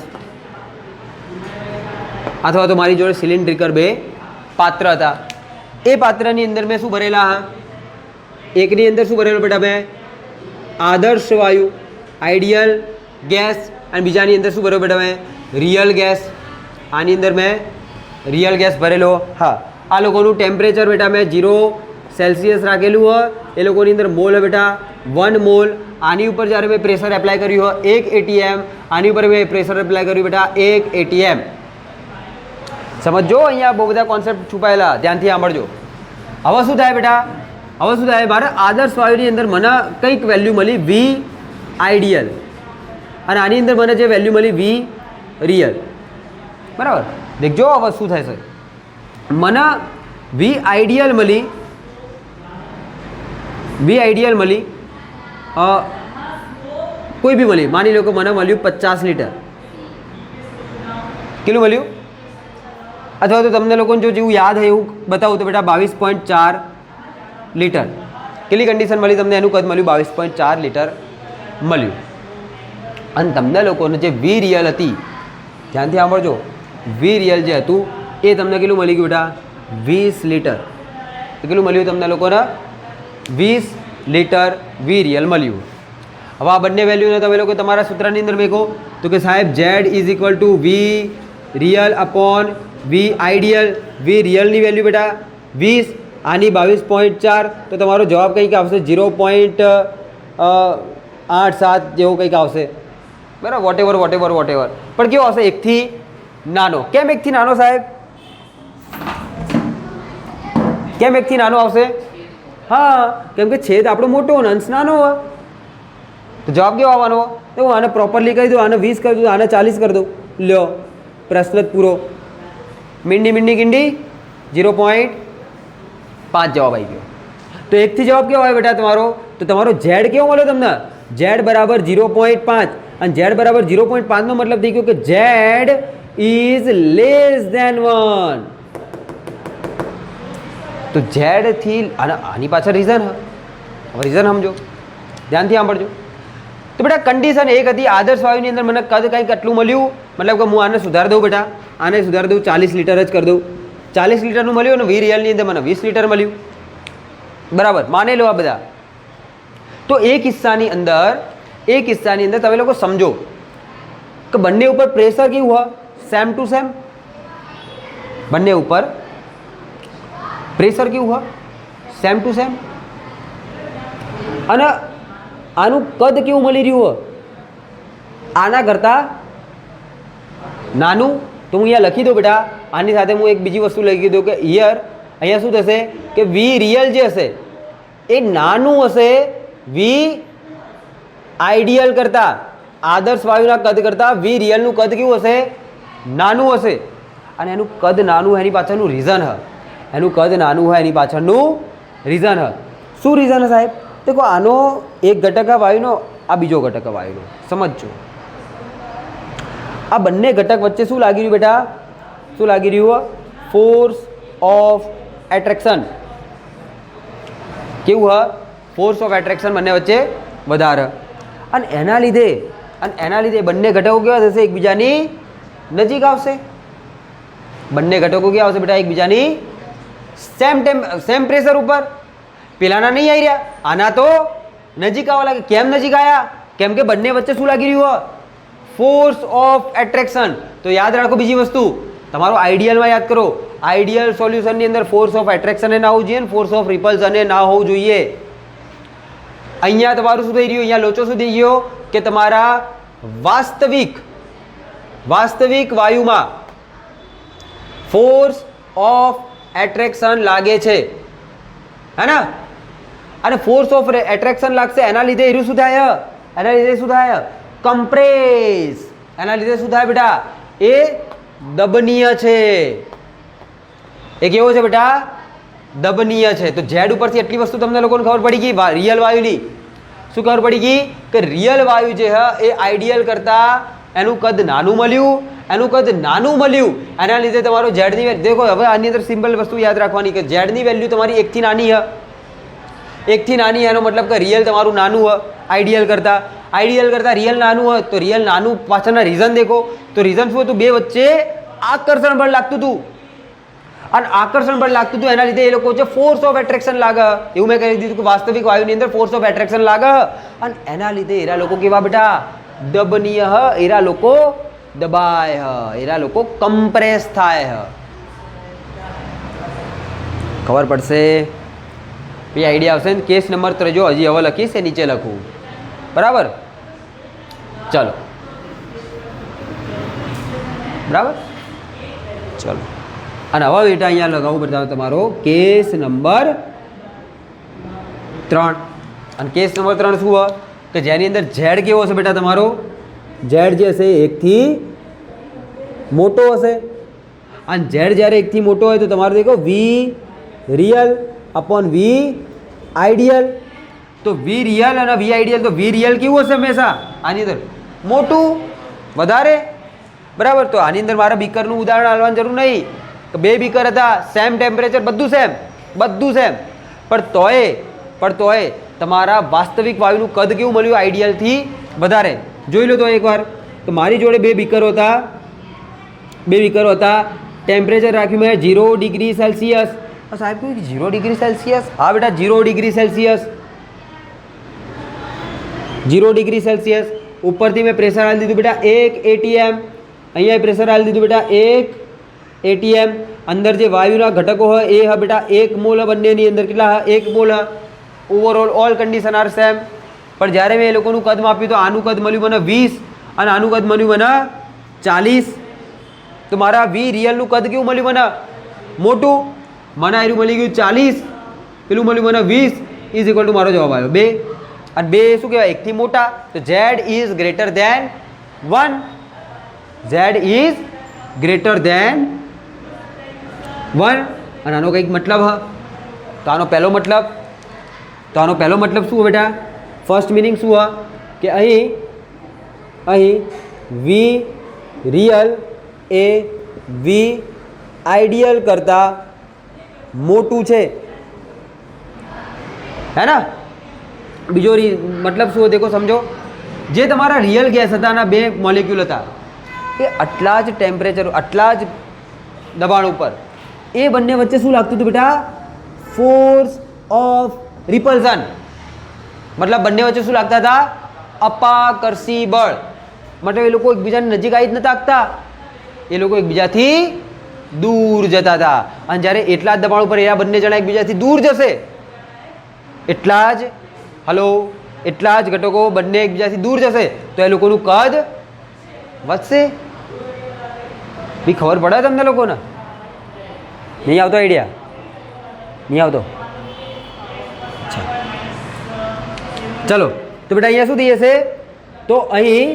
અથવા તો મારી જોડે સિલિન્ડ્રિકલ બે પાત્ર હતા. એ પાત્રની અંદર મેં શું ભરેલા? એકની અંદર શું ભરેલું બેટા? મેં આદર્શ વાયુ, આઈડિયલ ગેસ, અને બીજાની અંદર શું ભરેલું બેટા? મેં રિયલ ગેસ. આની અંદર મેં રિયલ ગેસ ભરેલો. હા, આ લોકોનું ટેમ્પરેચર બેટા મેં 0 સેલ્સિયસ રાખેલું હોય. એ લોકોની અંદર મોલ હોય બેટા 1 મોલ. આની ઉપર જ્યારે મેં પ્રેશર એપ્લાય કર્યું હોય 1 ATM. આની ઉપર મેં પ્રેશર એપ્લાય કર્યું બેટા 1 ATM. સમજો, અહીંયા બહુ બધા કોન્સેપ્ટ છુપાયેલા, ધ્યાનથી સાંભળજો. હવે શું થાય બેટા? હવે શું થાય? મારે આદર્શ વાયુની અંદર મને કંઈક વેલ્યુ મળી V આઈડિયલ, અને આની અંદર મને જે વેલ્યુ મળી V રિયલ, બરાબર? દેખજો હવે શું થાય છે. મને V આઈડિયલ મળી કોઈ બી મળી. માની લો કે મને મળ્યું 50 લીટર. કેટલું મળ્યું? અથવા તો તમને લોકોને જો જેવું યાદ હોય એવું બતાવું તો બેટા 22.4 લીટર. કેટલી કન્ડિશન મળી તમને? એનું કદ મળ્યું 22.4 લીટર મળ્યું. અને તમને લોકોને જે V રિયલ હતી, ધ્યાનથી સાંભળજો, V રિયલ જે હતું એ તમને કેટલું મળી ગયું બેટા? 20 લીટર. કેટલું મળ્યું તમને લોકોને? 20 લીટર V રિયલ મળ્યું. હવે આ બંને વેલ્યુને તમે લોકો તમારા સૂત્રની અંદર મેકો તો કે સાહેબ Z is equal to V real upon V ideal. V રિયલની વેલ્યુ બેટા 20, આની 22.4. તો તમારો જવાબ કંઈક આવશે 0.87 જેવો કંઈક આવશે, બરાબર? વોટેવર. પણ કેવો આવશે? એકથી નાનો. કેમ એકથી નાનો સાહેબ? કેમ એકથી નાનો આવશે? હા, કેમ કે છેદ આપણો મોટો અને અંશ નાનો હોય. તો જવાબ કેવો આવવાનો? તો હું આને પ્રોપરલી કહી દઉં, આને 20 કરી દઉં, આને 40 કરી દઉં. લ્યો, પ્રશ્ન જ પૂરો. મીંડી કિંડી 0.5 જવાબ આવી ગયો. તો એકથી જવાબ કેવો આવે બેટા તમારો? તો તમારો ઝેડ કેવો મળ્યો તમને? ઝેડ બરાબર 0.5. અને ઝેડ બરાબર 0.5 નો મતલબ થઈ ગયો કે ઝેડ ઇઝ લેસ ધેન 1. તો ઝેડ થી આની પાછળ રીઝન. હવે રીઝન સમજો, ધ્યાનથી સાંભળજો. તો બેટા કન્ડિશન એક હતી, આદર્શ વાયુની અંદર મને કદ કંઈક આટલું મળ્યું, મતલબ કે હું આને સુધારી દઉં બેટા, આને સુધારી દઉં, 40 લીટર જ કરી દઉં. 40 લીટરનું મળ્યું અને V રિયલની અંદર મને 20 લીટર મળ્યું, બરાબર? માની લો આ બધા. તો એ કિસ્સાની અંદર તમે લોકો સમજો કે બંને ઉપર પ્રેશર કેવું હોય? Same to same. બંને ઉપર પ્રેશર કેવું હોય? Same to same. અને આનું કદ કેવું મળી રહ્યું હોય? આના કરતાં નાનું. તો હું અહીંયા લખી દઉં બેટા, આની સાથે હું એક બીજી વસ્તુ લખી દઉં કે અહીંયા શું થશે કે V રિયલ જે હશે એ નાનું હશે V આઈડિયલ કરતાં. આદર્શ વાયુના કદ કરતાં V રિયલનું કદ કેવું હશે? નાનું હશે. અને એનું કદ નાનું હોય એની પાછળનું રીઝન હ. એનું કદ નાનું હોય એની પાછળનું રીઝન હ. શું રીઝન હ સાહેબ? દેખો, આનો એક ઘટક વાયુનો, આ બીજો ઘટક વાયુનો. સમજજો, આ બંને ઘટક વચ્ચે શું લાગી રહ્યું બેટા? શું લાગી રહ્યું? Force of attraction. કેવું હ? ફોર્સ ઓફ એટ્રેક્શન બંને વચ્ચે વધારે. અને એના લીધે બંને ઘટકો કેવા થશે? એકબીજાની નજીક આવશે. બંને ઘટકો કેવા આવશે બેટા? એકબીજાની સેમ પ્રેશર ઉપર. પેલાના નહીં આવી રહ્યા, આના તો નજીક આવવા લાગે. કેમ નજીક આવ્યા? કેમ કે બંને વચ્ચે શું લાગી રહ્યું? Force of attraction. તો યાદ રાખો બીજી વસ્તુ તમારો આઈડિયલમાં યાદ કરો, આઈડિયલ સોલ્યુશનની અંદર ફોર્સ ઓફ એટ્રેક્શન એ ના હોવું જોઈએ ને ફોર્સ ઓફ રિપલ્શન એ ના હોવું જોઈએ. અહીંયા તમારું શું થઈ રહ્યું, અહીંયા લોચો શું થઈ ગયો કે તમારા વાસ્તવિક વાયુમાં ફોર્સ ઓફ એટ્રેક્શન લાગે છે, હે ને? અને ફોર્સ ઓફ એટ્રેક્શન લાગશે એના લીધે એનું શું થાય, એના લીધે શું થાય, કમ્પ્રેસ. એના લીધે શું થાય બેટા, એ દબનીય છે. એ કેવો છે બેટા, દબનીય છે. તો ઝેડ ઉપરથી એટલી વસ્તુ તમને લોકોને ખબર પડી ગઈ રિયલ વાયુની. શું ખબર પડી ગઈ કે રિયલ વાયુ જે છે એ આઈડિયલ કરતાં એનું કદ નાનું મળ્યું, એનું કદ નાનું મળ્યું એના લીધે તમારો ઝેડની દેખો. હવે આની અંદર સિમ્પલ વસ્તુ યાદ રાખવાની કે ઝેડની વેલ્યુ તમારી 1 થી નાની છે, 1 થી નાની. એનો મતલબ કે રિયલ તમારું નાનું હોય આઈડિયલ કરતાં રિયલ નાનું હોય. તો રિયલ નાનું પાછળના રીઝન દેખો. તો રીઝન શું હતું, બે વચ્ચે આકર્ષણ બળ લાગતું હતું, અને આકર્ષણ બળ લાગતું હતું એના લીધે એ લોકો છે ફોર્સ ઓફ એટ્રેક્શન લાગે. એવું મેં કહી દીધું કે વાસ્તવિક વાયુની અંદર ફોર્સ ઓફ એટ્રેક્શન લાગે, અને એના લીધે એરા લોકો કેવા બેટા, દબનીય હ. એરા લોકો દબાય હ, એરા લોકો કમ્પ્રેસ થાય હ. ખબર પડશે એ આઈડિયા આવશે ને. કેસ નંબર 3 જો હજી હવે લખીશ એ નીચે લખું, બરાબર? ચલો બરાબર, ચલો. અને હવે બેટા અહીંયા લગાવું બધા તમારો કેસ નંબર 3. અને કેસ નંબર 3 શું હોય કે જેની અંદર ઝેડ કેવો હશે બેટા, તમારો ઝેડ જે હશે 1 થી મોટો હશે. અને ઝેડ જ્યારે 1 થી મોટો હોય તો તમારો દેખો વી રિયલ અપોન વી આઈડિયલ. તો વી રિયલ અને વી આઈડિયલ, તો વી રિયલ કેવું હશે હંમેશા આની અંદર, મોટું, વધારે, બરાબર? તો આની અંદર મારા બીકરનું ઉદાહરણ આપવાની જરૂર નહીં કે 2 બીકર હતા, સેમ ટેમ્પરેચર, બધું સેમ, પણ તોય તમારા વાસ્તવિક વાયુનું કદ કેવું મળ્યું, આઈડિયલથી વધારે. જોઈ લો તો એકવાર તો મારી જોડે 2 બીકરો હતા, ટેમ્પરેચર રાખ્યું મેં 0 ડિગ્રી સેલ્સિયસ. સાહેબ કહ્યું 0 ડિગ્રી સેલ્સિયસ? હા બેટા 0 ડિગ્રી સેલ્સિયસ, 0 ડિગ્રી સેલ્સિયસ. ઉપરથી મેં પ્રેશર આપી દીધું બેટા 1 atm, અહીંયા પ્રેશર આપી દીધું બેટા 1 atm. અંદર જે વાયુના ઘટકો હોય એ હા બેટા 1 મોલ, બંનેની અંદર કેટલા, 1 mole. Overall all condition are same. પણ જ્યારે મેં એ લોકોનું કદ માપ્યું તો આનું કદ મળ્યું મને 20 અને આનું કદ મળ્યું મને 40. તો મારા વી રિયલનું કદ કેવું મળ્યું મને, મોટું. મને આનું મળી ગયું 40, પેલું મળ્યું મને 20, ઇઝ ઇક્વલ ટુ મારો જવાબ આવ્યો 2. અને 2 શું કહેવાય, 1 થી મોટા. તો Z is greater than 1, Z is greater than 1. અને આનો કંઈક મતલબ હ, તો આનો પહેલો મતલબ શું બેટા, ફર્સ્ટ મિનિંગ શું હ કે અહીં વી રિયલ એ વી આઈડિયલ કરતાં મોટું છે, હે ને? બીજો મતલબ શું દેખો, સમજો. જે તમારા રિયલ ગેસ હતા ના 2 મોલિક્યુલ હતા એ આટલા જ ટેમ્પરેચર, આટલા જ દબાણ ઉપર એ બંને વચ્ચે શું લાગતું હતું બેટા, ફોર્સ ઓફ રિપલ્શન. મતલબ બંને વચ્ચે શું લાગતા હતા, અપાકર્ષી બળ. મતલબ એ લોકો એકબીજાની નજીક આવી જ નતા આગતા, એ લોકો એકબીજાથી દૂર જતા હતા. અને જ્યારે એટલા જ દબાણ ઉપર એ બંને જણા એકબીજાથી દૂર જશે, એટલા જ ઘટકો બંને એકબીજાથી દૂર જશે તો એ લોકોનું કદ વધશે. બી ખબર પડે તમને લોકોને? નહીં આવતો આઈડિયા? નહીં આવતો? ચલો તો બેટા અહીંયા શું થઈ જશે, તો અહીં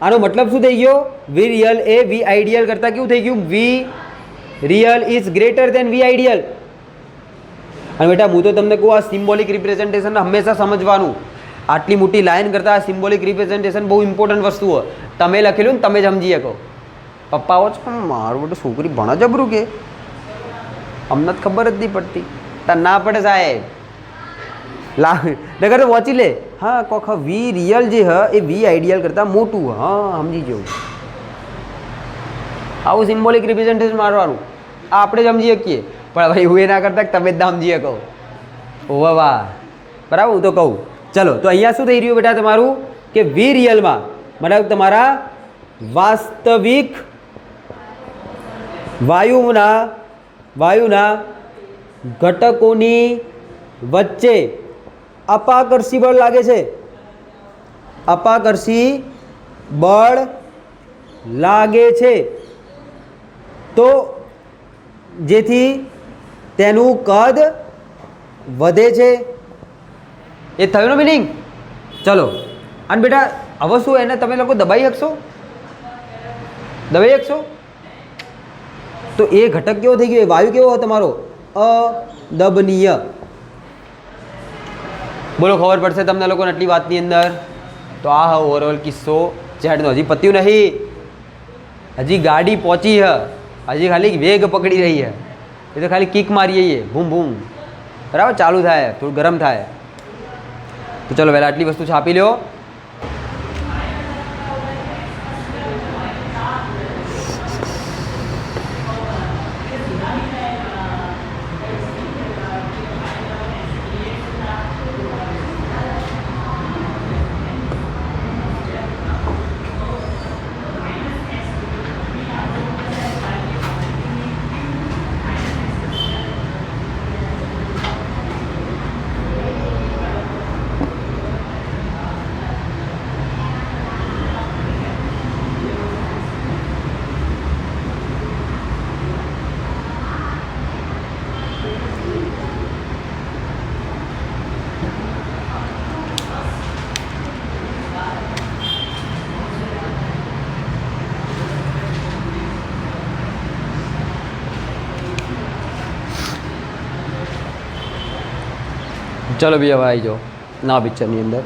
આનો મતલબ શું થઈ ગયો, વી રિયલ એ વી આઈડિયલ કરતાં કેવું થઈ ગયું, V real is greater than V ideal. અને બેટા હું તો તમને કહું આ સિમ્બોલિક રિપ્રેઝન્ટેશન હંમેશા સમજવાનું. આટલી મોટી લાઈન કરતાં સિમ્બોલિક રિપ્રેઝન્ટેશન બહુ ઇમ્પોર્ટન્ટ વસ્તુ હોય. તમે લખેલું ને તમે જ સમજી શકો. પપ્પાઓ છે મારું બધું છોકરી ભણા જબરું કે અમને જ ખબર જ નહીં પડતી. ના પડે સાહેબ, નગર વાંચી લે. હા કોખ વી રિયલ જે હ એ વી આઈડિયલ કરતાં મોટું. હા સમજી જવું. આવું સિમ્બોલિક રિપ્રેઝન્ટેશન મારવાનું આપણે જ સમજી શકીએ, પણ ભાઈ હું એ ના કરતા તમે જ ના સમજી શકો. ઓવા વાહ, બરાબર. હું તો કહું ચલો. તો અહીંયા શું થઈ રહ્યું બેટા તમારું કે વી રિયલમાં મતલબ તમારા વાસ્તવિક વાયુના ઘટકોની વચ્ચે અપાકર્ષી બળ લાગે છે, અપાકર્ષી બળ લાગે છે, તો જેથી તેનું કદ વધે છે. એ થયું ને મિનિંગ? ચલો અને બેટા હવે શું એને તમે લોકો દબાઈ શકશો? દબાઈ શકશો? તો એ ઘટક કેવો થઈ ગયો? એ વાયુ કેવો તમારો? અદબનીય. બોલો ખબર પડશે તમને લોકોને આટલી વાતની અંદર? તો આ હા ઓવરઓલ કિસ્સો ઝેડનો. હજી પત્યું નહીં, હજી ગાડી પહોંચી છે, હજી ખાલી વેગ પકડી રહી છે. એ તો ખાલી કિક મારીએ ભૂમ ભૂમ, બરાબર? ચાલુ થાય, થોડું ગરમ થાય. તો ચલો પહેલાં આટલી વસ્તુ છાપી લો. चलो भैया भाई जो ना पिक्चर अंदर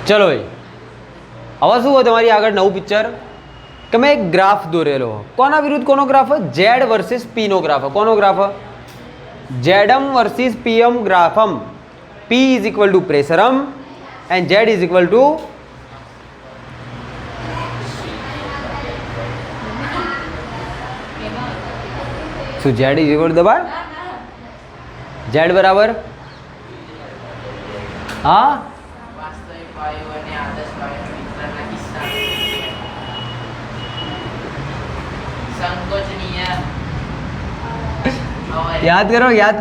चलो भाई હવે શું હોય તમારી આગળ નવું પિક્ચર કે મેં એક ગ્રાફ દોરેલો. કોના વિરુદ્ધ કોનો ગ્રાફ? ઝેડ વર્સિસ પી નો ગ્રાફ. કોનો ગ્રાફ? ઝેડમ વર્સિસ પીએમ ગ્રાફમ. પી ઇઝ ઇક્વલ ટુ પ્રેશરમ and Z is equal to શું? ઝેડ ઇઝ ઇક્વલ ટુ દબાણ. ઝેડ બરાબર હા યાદ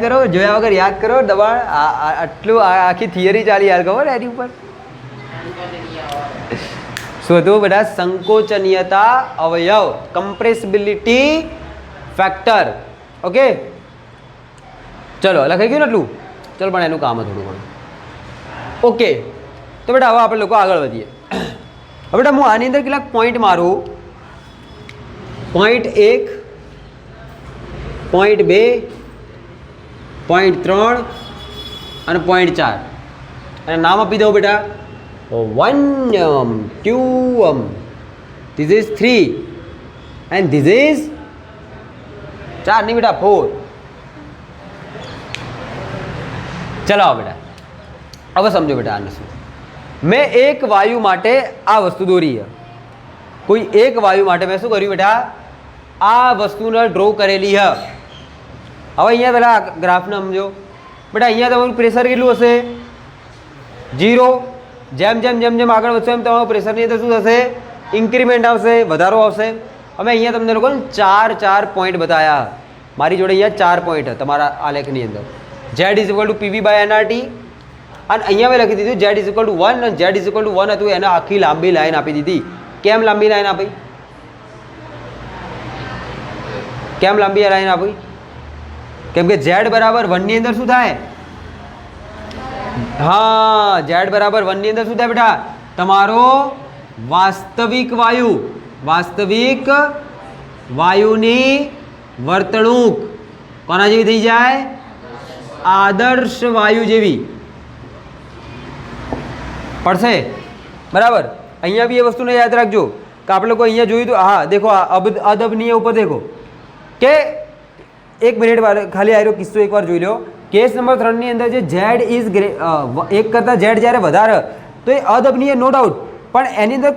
કરો જોયા વગર યાદ કરો. દબાણ આટલું આખી થિયરી ચાલી યાદ ખબર એની ઉપર શું હતું બેટા? સંકોચનીયતા અવયવ, કમ્પ્રેસિબિલિટી ફેક્ટર. ઓકે ચલો લખાઈ ગયું ને એટલું? ચલો પણ એનું કામ થોડું ઘણું. ઓકે તો બેટા હવે આપણે લોકો આગળ વધીએ. હવે બેટા હું આની અંદર કેટલાક પોઈન્ટ મારું. પોઈન્ટ 1, પોઈન્ટ 2, પોઈન્ટ 3 અને પોઈન્ટ 4 અને નામ આપી દઉં બેટા 1 2 this is 3 and this is 4 નહીં બેટા 4. ચલો બેટા હવે સમજો બેટા આને શું. મેં એક વાયુ માટે આ વસ્તુ દોરી છે. કોઈ એક વાયુ માટે મેં શું કર્યું બેટા? આ વસ્તુને ડ્રો કરેલી છે. હવે અહીંયા પહેલાં ગ્રાફને સમજો બેટા. અહીંયા તમારું પ્રેશર કેટલું હશે? 0. જેમ જેમ જેમ જેમ આગળ વધશો એમ તમારું પ્રેશરની અંદર શું થશે? ઇન્ક્રીમેન્ટ આવશે, વધારો આવશે. અમે અહીંયા તમને લોકોને 4 પોઈન્ટ બતાવ્યા. મારી જોડે અહીંયા 4 પોઈન્ટ તમારા આલેખની અંદર. Z is equal to PV by NRT અને અહીંયા મેં લખી દીધું ઝેડ ઇઝ ઇક્વલ ટુ 1 અને ઝેડ ઇઝ ઇક્વલ ટુ 1 હતું. એને આખી લાંબી લાઈન આપી દીધી. કેમ લાંબી લાઈન આપી? કેમ લાંબી લાઈન આપી? કેમ કે ઝેડ બરાબર 1 ની અંદર શું થાય? હા ઝેડ બરાબર 1 ની અંદર શું થાય બેટા? તમારો વાસ્તવિક વાયુની વર્તણૂક કોના જેવી થઈ જાય? આદર્શ વાયુ જેવી પડશે. બરાબર. અહીંયા બી એ વસ્તુને યાદ રાખજો કે આપણે લોકો અહીંયા જોયું તો હા દેખો અદબનીય ઉપર દેખો કે 1 મિનિટ ખાલી આયરો કિસ્સો એકવાર જોઈ લો. કેસ નંબર 3 ની અંદર જે ઝેડ ઇઝ 1 કરતાં ઝેડ જ્યારે વધારે તો એ અદબનીય નો ડાઉટ, પણ એની અંદર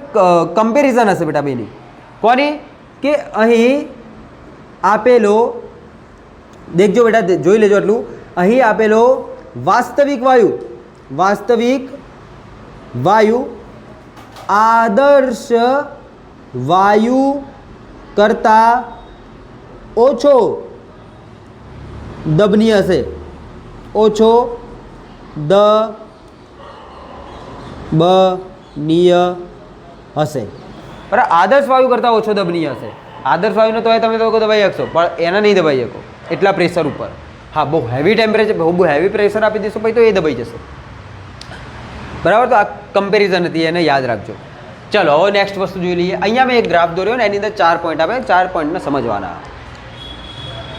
કમ્પેરિઝન હશે બેટા બેની. કોની? કે અહીં આપેલો દેખજો બેટા, જોઈ લેજો એટલું. અહીં આપેલો વાસ્તવિક વાયુ આદર્શ વાયુ કરતાં ઓછો દબનીય હશે, ઓછો દબનીય હશે, બરાબર. આદર્શ વાયુ કરતાં ઓછો દબનીય હશે. આદર્શ વાયુનો તો તમે તો દબાઈ શકશો, પણ એના નહીં દબાઈ શકો એટલા પ્રેશર ઉપર. હા, બહુ હેવી ટેમ્પરેચર, બહુ હેવી પ્રેશર આપી દઈશું પછી તો એ દબાઈ જશે, બરાબર. તો આ કમ્પેરિઝન હતી, એને યાદ રાખજો. ચલો હવે નેક્સ્ટ વસ્તુ જોઈ લઈએ. અહીંયા મેં એક ગ્રાફ દોર્યો ને એની અંદર 4 પોઈન્ટ આપે, 4 પોઈન્ટને સમજવાના.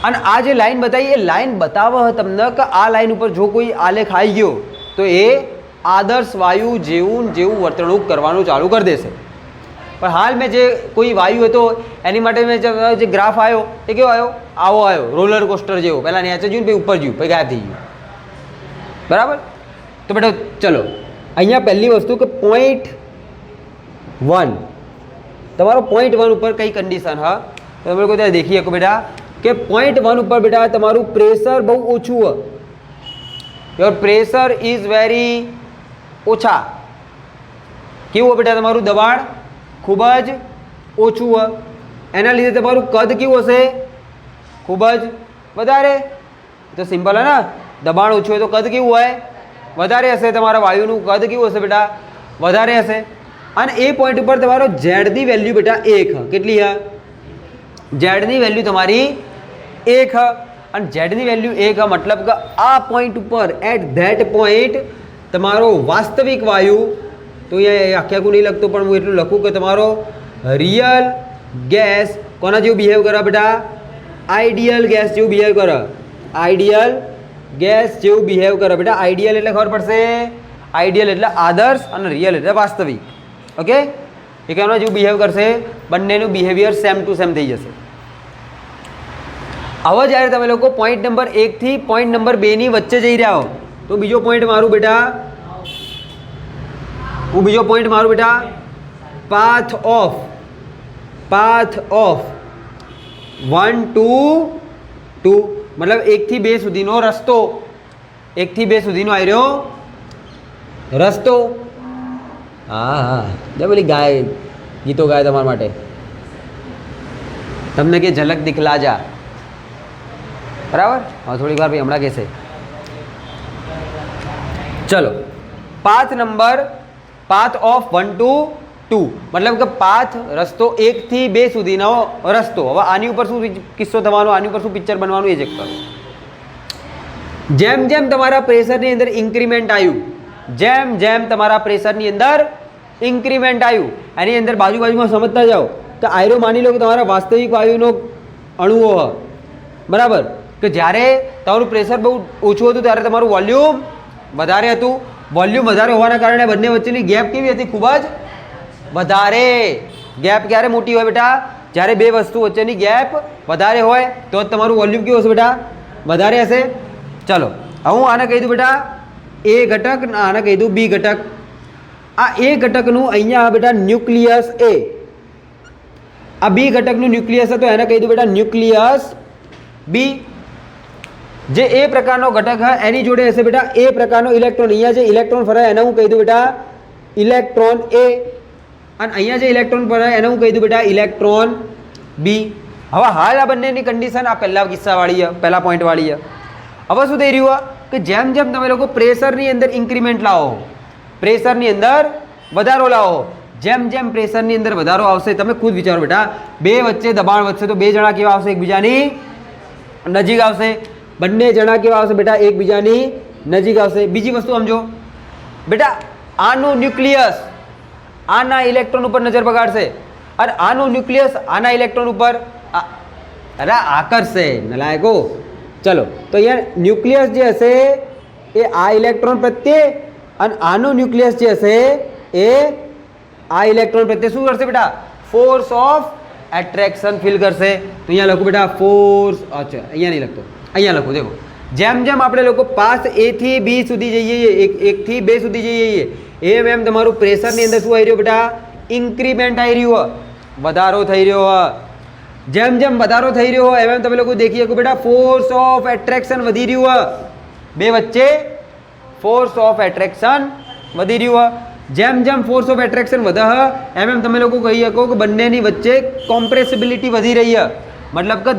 અને આ જે લાઈન બતાવી એ લાઈન બતાવે તમને કે આ લાઈન ઉપર જો કોઈ આલેખ આવી ગયો તો એ આદર્શ વાયુ જેવું વર્તણૂક કરવાનું ચાલુ કરી દેશે. પણ હાલ મેં જે કોઈ વાયુ હતો એની માટે મેં જે ગ્રાફ આવ્યો એ કેવો આવ્યો? આવો આવ્યો, રોલર કોસ્ટર જેવો. પહેલાં નીચે જોયું પછી ઉપર જોયું પછી ગાયબ થઈ ગયું, બરાબર. તો બેટા ચલો અહીંયા પહેલી વસ્તુ કે 0.1 તમારો 0.1 ઉપર કઈ કન્ડિશન? હા, તમે લોકો ત્યાં દેખી શકો બેટા કે 0.1 ઉપર બેટા તમારું પ્રેશર બહુ ઓછું હોય. યોર પ્રેશર ઇઝ વેરી ઓછા. કેવું હોય બેટા? તમારું દબાણ ખૂબ જ ઓછું હોય. એના લીધે તમારું કદ કેવું હશે? ખૂબ જ વધારે. તો સિમ્પલ હે ને, દબાણ ઓછું હોય તો કદ કેવું હોય? વધારે હશે. તમારા વાયુનું કદ કેવું હશે બેટા? વધારે હશે. અને એ પોઈન્ટ ઉપર તમારો ઝેડની વેલ્યુ બેટા 1. કેટલી હ? ઝેડની વેલ્યુ તમારી 1. અને ઝેડની વેલ્યુ 1 મતલબ કે આ પોઈન્ટ ઉપર એટ ધેટ પોઈન્ટ તમારો વાસ્તવિક વાયુ, તો અહીંયા આખે આખું નહીં લખતું પણ હું એટલું લખું કે તમારો રિયલ ગેસ કોના જેવું બિહેવ કરે બેટા? આઈડિયલ ગેસ જેવું બિહેવ કરે. આઈડિયલ ગેસ જેવું બિહેવ કરે બેટા. આઈડિયલ એટલે ખબર પડશે, આઈડિયલ એટલે આદર્શ અને રિયલ એટલે વાસ્તવિક. ઓકે, એ કેના જેવું બિહેવ કરશે? બંનેનું બિહેવિયર સેમ ટુ સેમ થઈ જશે. હવે જ્યારે તમે લોકો પોઈન્ટ નંબર 1 થી પોઈન્ટ નંબર 2 ની વચ્ચે જઈ રહ્યા હો તો બીજો પોઈન્ટ મારું બેટા પાથ ઓફ 1 to 2 મતલબ 1 થી 2 સુધીનો રસ્તો. 1 થી 2 સુધીનો આવ્યો રસ્તો. હા હા, પેલી ગાય ગીતો ગાય તમારા માટે, તમને કે ઝલક દિખલા જા, બરાબર. હા, થોડીક વાર ભાઈ હમણાં કહેશે. ચલો, પાથ ઓફ 1 to 2 મતલબ કે પાથ રસ્તો 1 થી 2 સુધીનો રસ્તો. હવે આની ઉપર શું કિસ્સો થવાનો, આની ઉપર શું પિક્ચર બનવાનું એ ચેક કરો. જેમ જેમ તમારા પ્રેશરની અંદર ઇન્ક્રીમેન્ટ આવ્યું, જેમ તમારા પ્રેશરની અંદર ઇન્ક્રીમેન્ટ આવ્યું, એની અંદર બાજુમાં સમજતા જાઓ કે આયરો માની લો કે તમારા વાસ્તવિક વાયુનો અણુઓ હોય, બરાબર. કે જ્યારે તમારું પ્રેશર બહુ ઓછું હતું ત્યારે તમારું વોલ્યુમ વધારે હતું. વોલ્યુમ વધારે હોવાના કારણે બંને વચ્ચેની ગેપ કેવી હતી? ખૂબ જ વધારે. ગેપ ક્યારે મોટી હોય બેટા? જ્યારે બે વસ્તુ વચ્ચેની ગેપ વધારે હોય તો જ તમારું વોલ્યુમ કેવું હશે બેટા? વધારે હશે. ચલો, હવે હું આને કહી દઉં બેટા એ ઘટક, આને કહી દઉં બી ઘટક. આ એ ઘટકનું અહીંયા બેટા ન્યુક્લિયસ એ, આ બી ઘટકનું ન્યુક્લિયસ હતો એને કહી દઉં બેટા ન્યુક્લિયસ બી. જે એ પ્રકારનો ઘટક હોય એની જોડે હશે બેટા એ પ્રકારનો ઇલેક્ટ્રોન. અહીંયા જે ઇલેક્ટ્રોન ફરાય એને હું કહી દઉં બેટા ઇલેક્ટ્રોન એ, અને અહીંયા જે ઇલેક્ટ્રોન ફરાય એને હું કહી દઉં બેટા ઇલેક્ટ્રોન બી. હવે હાલ આ બંનેની કન્ડિશન આ પહેલા કિસ્સાવાળી, પહેલા પોઈન્ટવાળી. હવે શું થઈ રહ્યું કે જેમ જેમ તમે લોકો પ્રેશરની અંદર ઇન્ક્રીમેન્ટ લાવો, પ્રેશરની અંદર વધારો લાવો, જેમ જેમ પ્રેશરની અંદર વધારો આવશે, તમે ખુદ વિચારો બેટા, બે વચ્ચે દબાણ વધશે તો બે જણા કેવા આવશે? એકબીજાની નજીક આવશે. બંને જણા કેવા આવશે બેટા? એકબીજાની નજીક આવશે. બીજી વસ્તુ સમજો બેટા, આનું ન્યુક્લિયસ આના ઇલેક્ટ્રોન ઉપર નજર બગાડશે અને આનું ન્યુક્લિયસ આના ઇલેક્ટ્રોન ઉપર આકર્ષશે. નલાયકો. ચલો, તો અહીંયા ન્યુક્લિયસ જે હશે એ આ ઇલેક્ટ્રોન પ્રત્યે અને આનું ન્યુક્લિયસ જે હશે એ આ ઇલેક્ટ્રોન પ્રત્યે શું કરશે બેટા? ફોર્સ ઓફ એટ્રેક્શન ફીલ કરશે. તો અહીંયા લખું બેટા ફોર્સ. અચ્છા, અહીંયા નહીં લખતો, અહીંયા લખું. દેખો, જેમ જેમ આપણે લોકો પાથ એ થી બી સુધી જઈએ, 1 થી 2 સુધી જઈએ, એમ તમારું પ્રેશરની અંદર શું આવી રહ્યું બેટા? ઇન્ક્રીમેન્ટ આવી રહ્યું, વધારો થઈ રહ્યો. જેમ જેમ વધારો થઈ રહ્યો હોય એમ તમે લોકો દેખી શકો બેટા ફોર્સ ઓફ એટ્રેક્શન વધી રહ્યું હોય. બે વચ્ચે ફોર્સ ઓફ એટ્રેક્શન વધી રહ્યું હોય. જેમ જેમ ફોર્સ ઓફ એટ્રેક્શન વધે એમ એમ તમે લોકો કહી શકો કે બંનેની વચ્ચે કોમ્પ્રેસિબિલિટી વધી રહી છે, મતલબ કે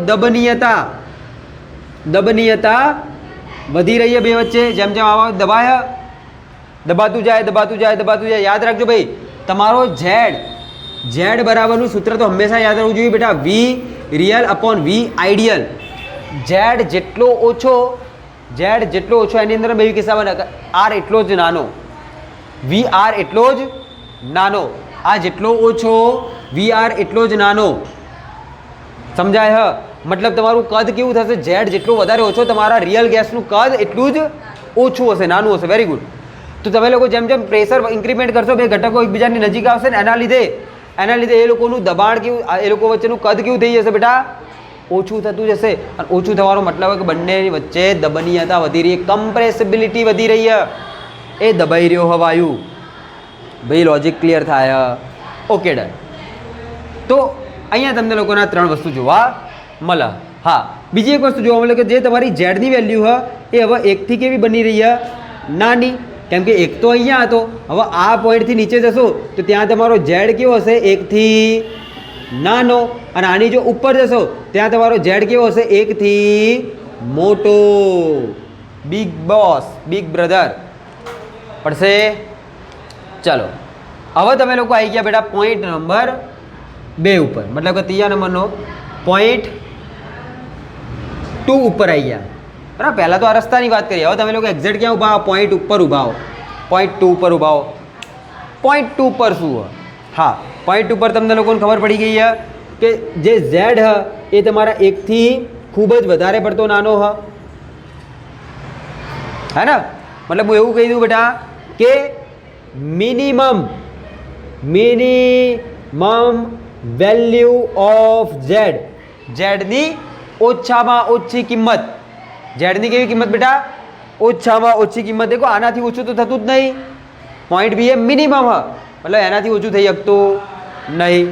દબનીયતા વધી રહી છે બે વચ્ચે. જેમ જેમ આવા દબાતું જાય. યાદ રાખજો ભાઈ, તમારો ઝેડ બરાબરનું સૂત્ર તો હંમેશા યાદ રાખવું જોઈએ બેટા, વી રિયલ અપોન વી આઈડિયલ. ઝેડ જેટલો ઓછો એની અંદર બે કિસ્સા બને, આર એટલો જ નાનો, વી આર એટલો જ નાનો. આ જેટલો ઓછો વી આર એટલો જ નાનો. સમજાય? મતલબ તમારું કદ કેવું થશે? ઝેડ જેટલો વધારે ઓછો તમારા રિયલ ગેસનું કદ એટલું જ ઓછું હશે, નાનું હશે. Very good. તો તમે લોકો જેમ જેમ પ્રેશર ઇન્ક્રીમેન્ટ કરશો, બે ઘટકો એકબીજાની નજીક આવશે ને, એના લીધે એ લોકોનું દબાણ કેવું, એ લોકો વચ્ચેનું કદ કેવું થઈ જશે બેટા? ઓછું થતું જશે. અને ઓછું થવાનો મતલબ કે બંનેની વચ્ચે દબનીયતા વધી રહી, કમ્પ્રેસિબિલિટી વધી રહી છે. એ દબાઈ રહ્યો હવાયુ. ભાઈ લોજિક ક્લિયર થાય? Okay done. તો અહીંયા તમને લોકોના 3 વસ્તુ જોવા મળે. હા, બીજી એક વસ્તુ જોવા મળે કે જે તમારી ઝેડની વેલ્યુ હ એ હવે 1 થી કેવી બની રહી છે? નાની. કેમ કે 1 તો અહીંયા હતો, હવે આ પોઈન્ટથી નીચે જશો તો ત્યાં તમારો ઝેડ કેવો હશે? 1 થી નાનો. અને આની જો ઉપર જશો ત્યાં તમારો ઝેડ કેવો હશે? 1 થી મોટો. બિગ બોસ, બિગ બ્રધર પડશે. ચાલો, હવે તમે લોકો આવી ગયા બેટા પોઈન્ટ નંબર 2 ઉપર, મતલબ કે ત્રીજા નંબરનો પોઈન્ટ 2 ઉપર આવી ગયા. બરાબર, પહેલાં તો આ રસ્તાની વાત કરીએ, હવે તમે લોકો એક્ઝેક્ટ ક્યાં ઊભા? પોઈન્ટ ઉપર ઊભા હો, પોઈન્ટ 2 ઉપર ઊભા હો. પોઈન્ટ 2 પર શું હોય? હા, પોઈન્ટ ઉપર તમને લોકોને ખબર પડી ગઈ છે કે જે ઝેડ હ એ તમારા 1 થી ખૂબ જ વધારે પડતો નાનો હ, હે ને? મતલબ હું એવું કહી દઉં બેટા કે મિનિમમ વેલ્યુ ઓફ ઝેડની ઓછામાં ઓછી કિંમત. ઝેડની કેવી કિંમત બેટા? ઓછામાં ઓછી કિંમત. દેખો, આનાથી ઓછું તો થતું જ નહીં. પોઈન્ટ બી એ મિનિમમ હ, મતલબ એનાથી ઓછું થઈ શકતું નહીં.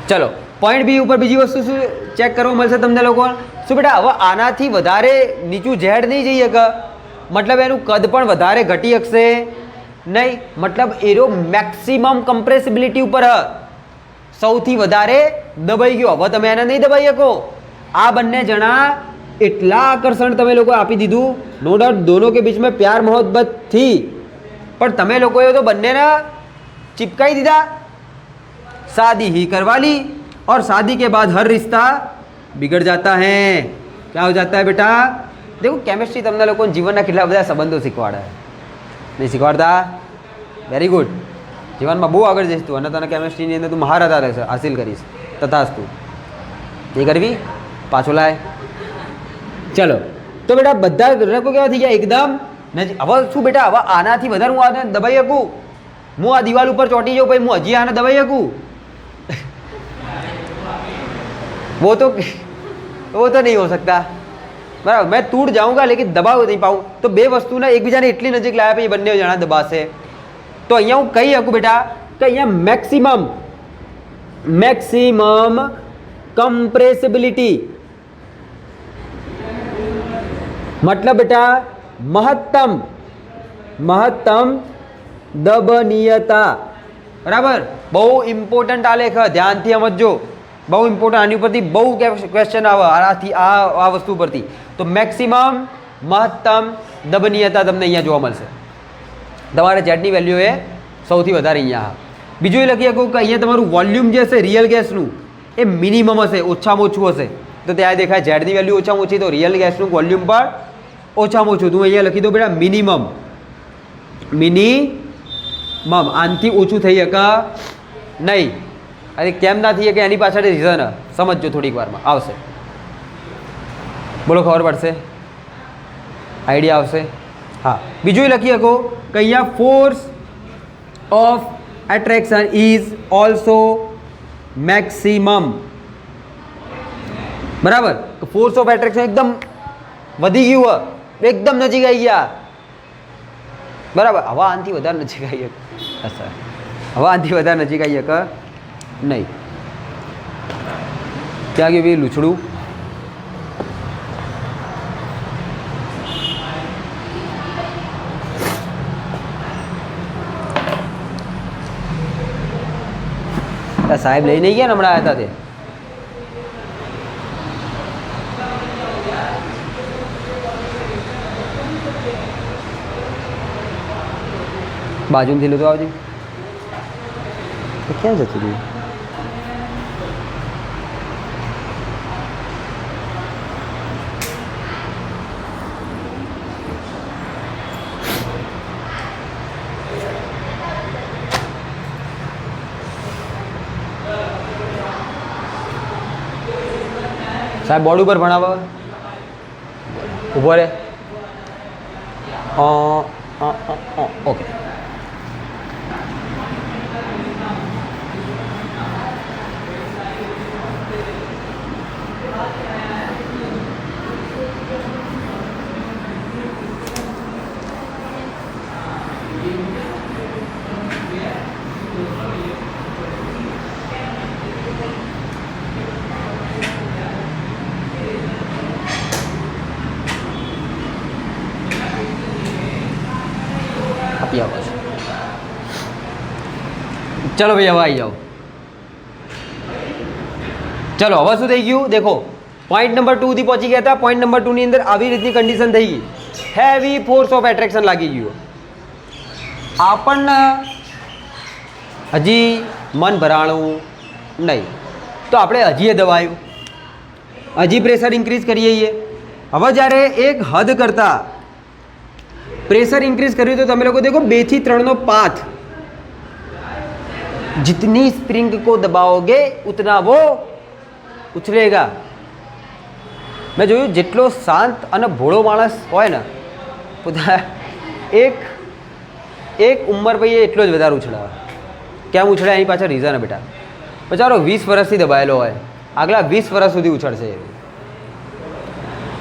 ચલો, પોઈન્ટ બી ઉપર બીજી વસ્તુ શું ચેક કરવા મળશે તમને લોકો? શું બેટા? હવે આનાથી વધારે નીચું ઝેડ નહીં જઈ શકે, મતલબ એનું કદ પણ વધારે ઘટી શકશે નહીં. મતલબ એનો મેક્સિમમ કમ્પ્રેસિબિલિટી ઉપર હ, સૌથી વધારે દબાઈ ગયો. હવે તમે એને નહીં દબાઈ શકો. આ બંને જણા એટલા આકર્ષણ તમે લોકો આપી દીધું, નો ડાઉટ દોનો કે બીચ में प्यार मोहब्बत थी, પણ તમે લોકોએ તો બંનેને चिपकाई દીધા. शादी ही करवा ली और शादी के बाद हर रिश्ता बिगड़ जाता है. क्या हो जाता है बेटा? देखो, केमिस्ट्री તમને લોકોને જીવનના કેટલા બધા સંબંધો શીખવાડે, નહીં શીખવાડતા? Very good. જીવનમાં બહુ આગળ જઈશ તું, અને તને કેમિસ્ટ્રીની અંદર તું મહારથા રહેશે, હાસિલ કરીશ. તથાસ્તુ. એ કરવી પાછો લાય. ચલો, તો બેટા બધા ઘટકો કેવા થઈ ગયા? એકદમ નજીક. હવે શું બેટા? હવે આનાથી વધારે હું આને દબાઈ શકું? હું આ દિવાલ ઉપર ચોંટી જાઉં, ભાઈ હું હજી આને દબાઈ શકું? वो तो नहीं हो सकता. बराबर, मैं टूट जाऊंगा लेकिन दबाव नहीं पाऊँ. तो બે વસ્તુને એકબીજાને એટલી નજીક લાવ્યા પછી બંને જણા દબાશે. તો અહીંયા હું કહી શકું બેટા કે અહીંયા મેક્સિમમ કમ્પ્રેસિબિલિટી, મતલબ બેટા મહત્તમ દબનીયતા. બરાબર, બહુ ઇમ્પોર્ટન્ટ આલેખ, ધ્યાનથી સમજજો. બહુ ઇમ્પોર્ટન્ટ, આની ઉપરથી બહુ ક્વેશ્ચન આવે આનાથી, આ વસ્તુ પરથી. તો મહત્તમ દબનીયતા તમને અહીંયા જોવા મળશે. તમારે ઝેડની વેલ્યુ એ સૌથી વધારે અહીંયા. બીજું એ લખી શકું કે અહીંયા તમારું વોલ્યુમ જે હશે રિયલ ગેસનું એ મિનિમમ હશે, ઓછામાં ઓછું હશે. તો ત્યાં દેખાય ઝેડની વેલ્યુ ઓછામાં ઓછી, તો રિયલ ગેસનું વોલ્યુમ પણ ઓછામાં ઓછું. તો હું અહીંયા લખી દઉં બેટા મિનિમમ. આનાથી ઓછું થઈ શકે નહીં. અરે કેમ ના થઈ શકે એની પાછળ રીઝન સમજજો, થોડીક વારમાં આવશે. બોલો, ખબર પડશે, આઈડિયા આવશે. હા, બીજું લખી શકો કે અહીંયા force of attraction is also maximum. બરાબર, ફોર્સ ઓફ એટ્રેક્શન એકદમ વધી ગયું, એકદમ નજીક આવી ગયા. બરાબર, હવે આનાથી વધારે નજીક આવી શકે? હવે આનાથી વધારે નજીક આવી શકે નહીં. ક્યાં ગયું ભાઈ લૂછડું? સાહેબ લઈ નહીં ગયા ને હમણાં આવ્યા હતા તે બાજુથી લીધું આવજે ક્યાં જતું હતું સાહેબ બોર્ડ ઉપર ભણાવો ઊભો રે ઓકે चलो भाई, अब आई जाओ। चलो હવે શું થઈ ગયું દેખો, પોઈન્ટ નંબર 2 થી પહોંચી ગયા હતા। પોઈન્ટ નંબર 2 ની અંદર આવી રીતની કન્ડિશન થઈ ગઈ, હેવી ફોર્સ ઓફ એટ્રેક્શન લાગી ગયું। આપણને હજી મન ભરાણું નહીં તો આપણે હજી દબાયું, હજી પ્રેશર ઇન્ક્રીઝ કરીએ છીએ। હવે જ્યારે એક હદ કરતાં प्रेशर इंक्रीज करिए तो તમે લોકો देखो 2 થી 3 નો पाथ, जितनी स्प्रिंग को दबाओगे उतना वो उछलेगा। मैं જોયું જેટલો શાંત અને ભોળો માણસ હોય ને પોતા એક ઉંમર પછી એટલો જ વધારે ઉછળે। કેમ ઉછળે એની પાછળ રીઝન બેટા, બચારો 20 વર્ષથી દબાયેલો હોય, આગલા 20 વર્ષ સુધી ઉછળશે।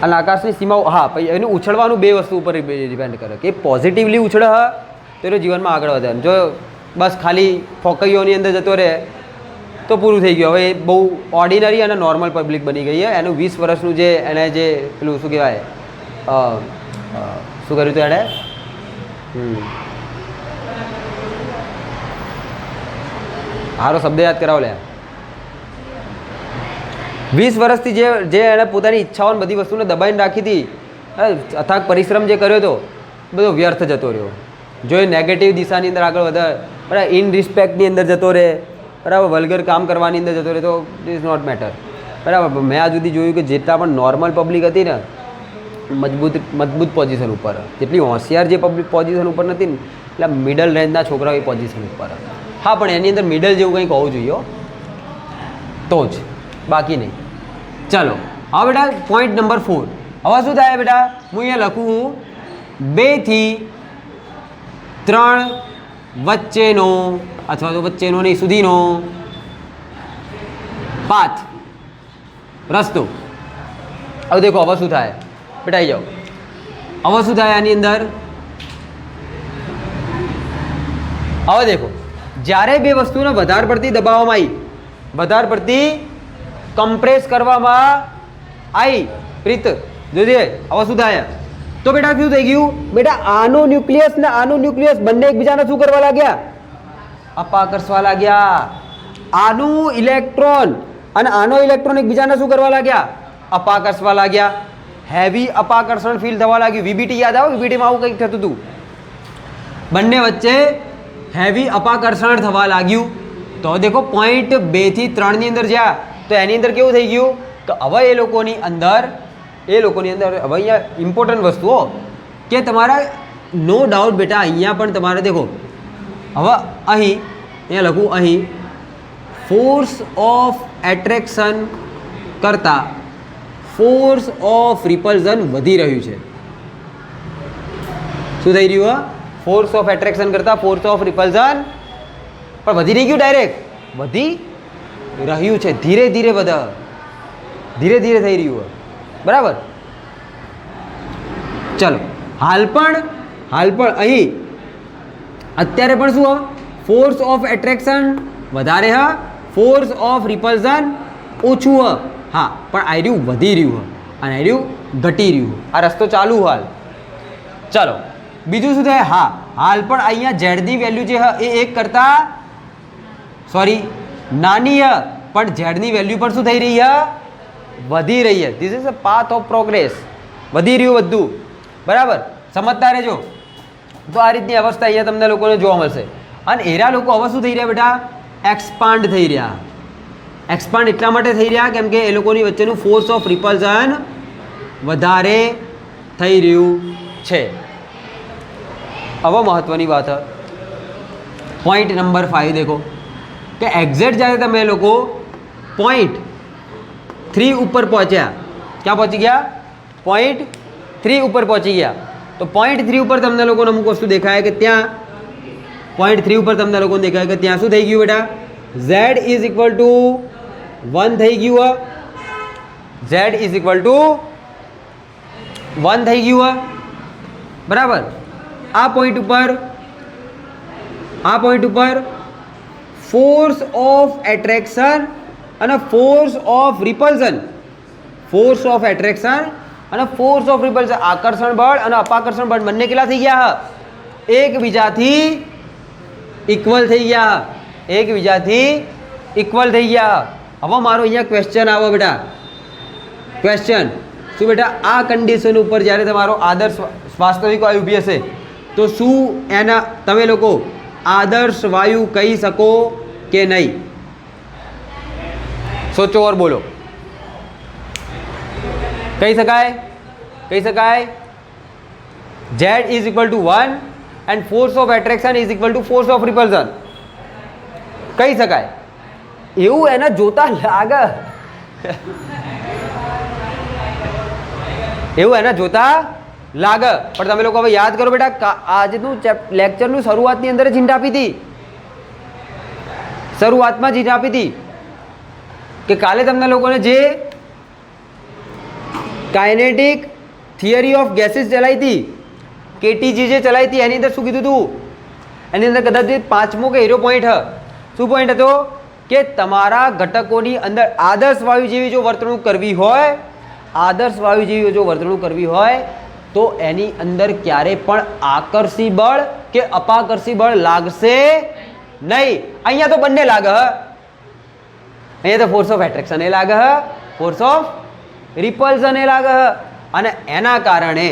અને આકાશની સીમાઓ, હા પછી એનું ઉછળવાનું બે વસ્તુ ઉપર ડિપેન્ડ કરે કે પોઝિટિવલી ઉછળે તો એનો જીવનમાં આગળ વધે, જો બસ ખાલી ફોકઈઓની અંદર જતો રહે તો પૂરું થઈ ગયું। હવે એ બહુ ઓર્ડિનરી અને નોર્મલ પબ્લિક બની ગઈ છે। એનું 20 વર્ષનું જે એને જે પેલું શું કહેવાય શું કર્યું હતું એણે, સારો શબ્દ યાદ કરાવો લે। 20 વર્ષથી જે એણે પોતાની ઈચ્છાઓ બધી વસ્તુને દબાઈને રાખી હતી, અથાગ પરિશ્રમ જે કર્યો હતો બધો વ્યર્થ જતો રહ્યો। જો એ નેગેટિવ દિશાની અંદર આગળ વધે, બરાબર, ઇન રિસ્પેક્ટની અંદર જતો રહે, બરાબર, વલ્ગર કામ કરવાની અંદર જતો રહે તો ઇટ ઇઝ નોટ મેટર, બરાબર। મેં આ સુધી જોયું કે જેટલા પણ નોર્મલ પબ્લિક હતી ને મજબૂત પોઝિશન ઉપર, જેટલી હોશિયાર જે પબ્લિક પોઝિશન ઉપર નથી ને એટલે મિડલ રેન્જના છોકરાઓ એ પોઝિશન ઉપર। હા પણ એની અંદર મિડલ જેવું કંઈક હોવું જોઈએ તો જ, બાકી નહીં। ચાલો હવે બેટા પોઈન્ટ નંબર 4, હવે શું થાય બેટા, હું અહીંયા લખું 2 થી 3 વચ્ચેનો અથવા તો વચ્ચેનો નહીં સુધીનો પાથ, રસ્તો। હવે દેખો હવે શું થાય બેટા, આવી જાઓ, હવે શું થાય આની અંદર। હવે દેખો જ્યારે બે વસ્તુને વધારે પડતી દબાવવામાં આવી, વધારે પડતી કમ્પ્રેસ કરવામાં આવી, પ્રીત જોજે હવે શું થાય તો બેટા શું થઈ ગયું બેટા, આનો ન્યુક્લિયસ ને આનો ન્યુક્લિયસ બંને એકબીજાને શું કરવા લાગ્યા, અપાકર્ષવા લાગ્યા। આનું ઇલેક્ટ્રોન અને આનો ઇલેક્ટ્રોન એકબીજાને શું કરવા લાગ્યા, અપાકર્ષવા લાગ્યા। હેવી અપાકર્ષણ ફીલ થવા લાગ્યું। વીબીટી યાદ આવો, વીબીટીમાં આવું કંઈક થતું હતું, બંને વચ્ચે હેવી અપાકર્ષણ થવા લાગ્યું। તો દેખો પોઈન્ટ 2 થી 3 ની અંદર જ્યાં તો એની અંદર કેવું થઈ ગયું કે હવે એ લોકોની અંદર હવે અહીંયા ઇમ્પોર્ટન્ટ વસ્તુઓ કે તમારા નો ડાઉટ બેટા અહીંયા પણ તમારે દેખો હવે અહીંયા લખું, અહીં ફોર્સ ઓફ એટ્રેક્શન કરતાં ફોર્સ ઓફ રિપલ્ઝન વધી રહ્યું છે। શું થઈ રહ્યું? ફોર્સ ઓફ એટ્રેક્શન કરતાં ફોર્સ ઓફ રિપલ્ઝન પણ વધી નહીં ગયું, ડાયરેક્ટ વધી રહ્યું છે, ધીરે ધીરે બધા ધીરે ધીરે થઈ રહ્યું હોય, બરાબર। ચલો હાલ પણ અહીં અત્યારે પણ શું ફોર્સ ઓફ એટ્રેક્શન વધારે હ, ફોર્સ ઓફ રિપલ્ઝન ઓછું હ, હા પણ આ રહ્યું વધી રહ્યું હ અને આ રહ્યું ઘટી રહ્યું, આ રસ્તો ચાલુ હાલ। ચલો બીજું શું થાય, હા હાલ પણ અહીંયા ઝેડની વેલ્યુ જે હ એ 1 કરતાં સોરી નાની હ પણ ઝેડની વેલ્યુ પણ શું થઈ રહી છે? વધી રહી છે. This is a path of progress. વધી રહ્યું બધું, બરાબર? સમજતા રહેજો. તો આ રીતની અવસ્થા અહીંયા તમને લોકોને જોવા મળશે. અને એરા લોકો હવે શું થઈ રહ્યા બેટા? એક્સપાન્ડ થઈ રહ્યા. એક્સપાન્ડ એટલા માટે થઈ રહ્યા કેમ કે એ લોકોની વચ્ચેનું ફોર્સ ઓફ રિપલ્ઝન વધારે થઈ રહ્યું છે. હવે મહત્વની વાત છે, પોઈન્ટ નંબર 5 દેખો કે એક્ઝેક્ટ જ્યારે તમે લોકો પોઈન્ટ 3 ઉપર પહોંચ્યા, ક્યાં પહોંચી ગયા? પોઈન્ટ 3 ઉપર પહોંચી ગયા. તો પોઈન્ટ 3 ઉપર તમને લોકોને અમુક વસ્તુ દેખાય કે ત્યાં પોઈન્ટ 3 ઉપર તમને લોકોને દેખાય કે ત્યાં શું થઈ ગયું બેટા? z ઇઝ ઇક્વલ ટુ 1 થઈ ગયું. z ઇઝ ઇક્વલ ટુ 1 થઈ ગયું. બરાબર? આ પોઈન્ટ ઉપર ફોર્સ ઓફ એટ્રેક્શન અને force of repulsion, force of attraction અને ફોર્સ ઓફ રિપલ્ઝન, આકર્ષણ બળ અને અપાકર્ષણ બળ બંને કેટલા થઈ ગયા? એકબીજાથી ઇક્વલ થઈ ગયા. એકબીજાથી ઇક્વલ થઈ ગયા. હવે મારો અહીંયા ક્વેશ્ચન આવો બેટા. ક્વેશ્ચન શું બેટા? આ કન્ડિશન ઉપર જ્યારે તમારો આદર્શ વાસ્તવિક વાયુ ઊભી હશે તો શું એના તમે લોકો આદર્શ વાયુ કહી શકો કે નહીં? સોચો ઓર બોલો. કહી શકાય? કહી શકાય? z is equal to 1 and force of attraction is equal to force of repulsion. કહી શકાય એવું એને જોતા લાગે. એવું એને જોતા લાગે. પણ તમે લોકો હવે યાદ કરો બેટા, આજનું લેક્ચરનું શરૂઆતની અંદર જ હિન્ટ આપી હતી. શરૂઆતમાં જ હિન્ટ આપી હતી કે કાલે તમને લોકોને જે કાઇનેટિક થિયરી ઓફ ગેસીસ ચલાવી હતી, કેટીજી જે ચલાવી હતી, એની અંદર શું કીધું હતું? એની અંદર કદાચ 5મો કે હીરો પોઈન્ટ હ. શું પોઈન્ટ હતો? કે તમારા ઘટકોની અંદર આદર્શ વાયુ જેવી જો વર્તણૂક કરવી હોય, આદર્શ વાયુ જેવી જો વર્તણૂક કરવી હોય તો એની અંદર ક્યારે પણ આકર્ષી બળ કે અપાકર્ષી બળ લાગશે નહીં. અહીંયા તો બંને લાગે હ. અહીંયા તો ફોર્સ ઓફ એટ્રેક્શન એ લાગે હ, ફોર્સ ઓફ રિપલ્ઝન એ લાગે હ. અને એના કારણે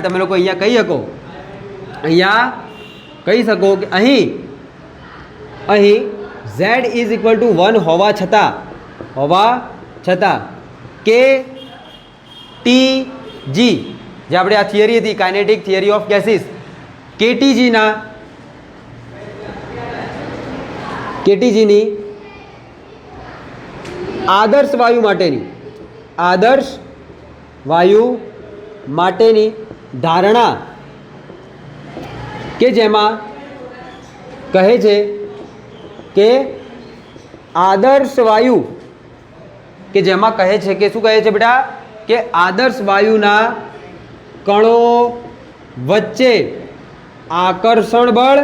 તમે લોકો અહીંયા કહી શકો, અહીંયા કહી શકો કે અહીં z ઇઝ ઇક્વલ ટુ 1 હોવા છતાં કે ટી જી, જે આપણે આ થિયરી હતી કાઇનેટિક થિયરી ઓફ ગેસીસ, કેટીજીની આદર્શ વાયુ માટેની ધારણા કે જેમાં કહે છે કે આદર્શ વાયુ કે જેમાં કહે છે કે શું કહે છે બેટા? કે આદર્શ વાયુના કણો વચ્ચે આકર્ષણ બળ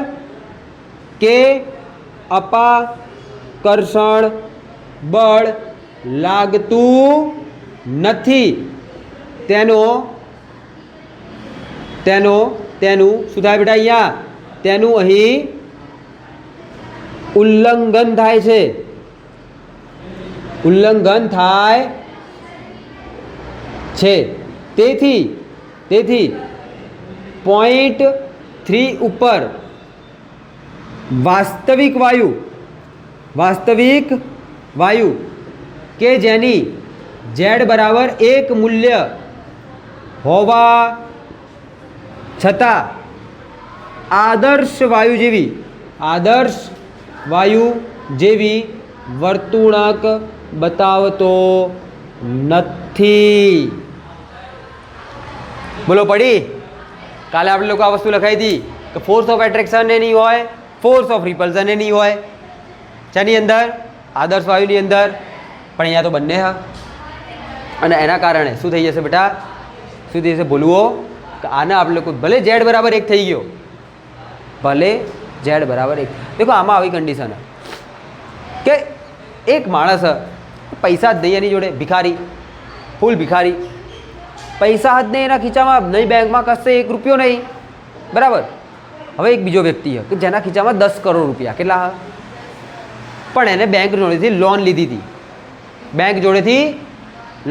કે અપાકર્ષણ બળ લાગતું નથી. તેનું શું થાય બેટા? અહીંયા તેનું અહીં ઉલ્લંઘન થાય છે. ઉલ્લંઘન થાય છે. તેથી પોઈન્ટ 3 ઉપર વાસ્તવિક વાયુ કે જેની z બરાબર 1 મૂલ્ય હોવા છતાં આદર્શ વાયુ જેવી વર્તણૂક બતાવતો નથી. બોલો પડી? કાલે આપણે લોકો આ વસ્તુ લખાઈ હતી કે ફોર્સ ઓફ એટ્રેક્શન એ નહીં હોય, ફોર્સ ઓફ રિપલ્ઝન એ નહીં હોય. જેની અંદર આદર્શ વાયુની અંદર, પણ અહીંયા તો બંને હા. અને એના કારણે શું થઈ જશે બેટા? શું થઈ જશે? બોલવો કે આને આપણે લોકો ભલે z બરાબર 1 થઈ ગયો, ભલે z બરાબર 1. દેખો આમાં આવી કન્ડિશન કે એક માણસ પૈસા જ નહીં એની જોડે, ભિખારી, ફૂલ ભિખારી, પૈસા જ નહીં એના ખીચામાં, નહીં બેંકમાં કશે 1 રૂપિયો નહીં, બરાબર? હવે એક બીજો વ્યક્તિ કે જેના ખીચામાં 10 કરોડ રૂપિયા, કેટલા? પણ એને બેંક જોડેથી લોન લીધી હતી, બેંક જોડેથી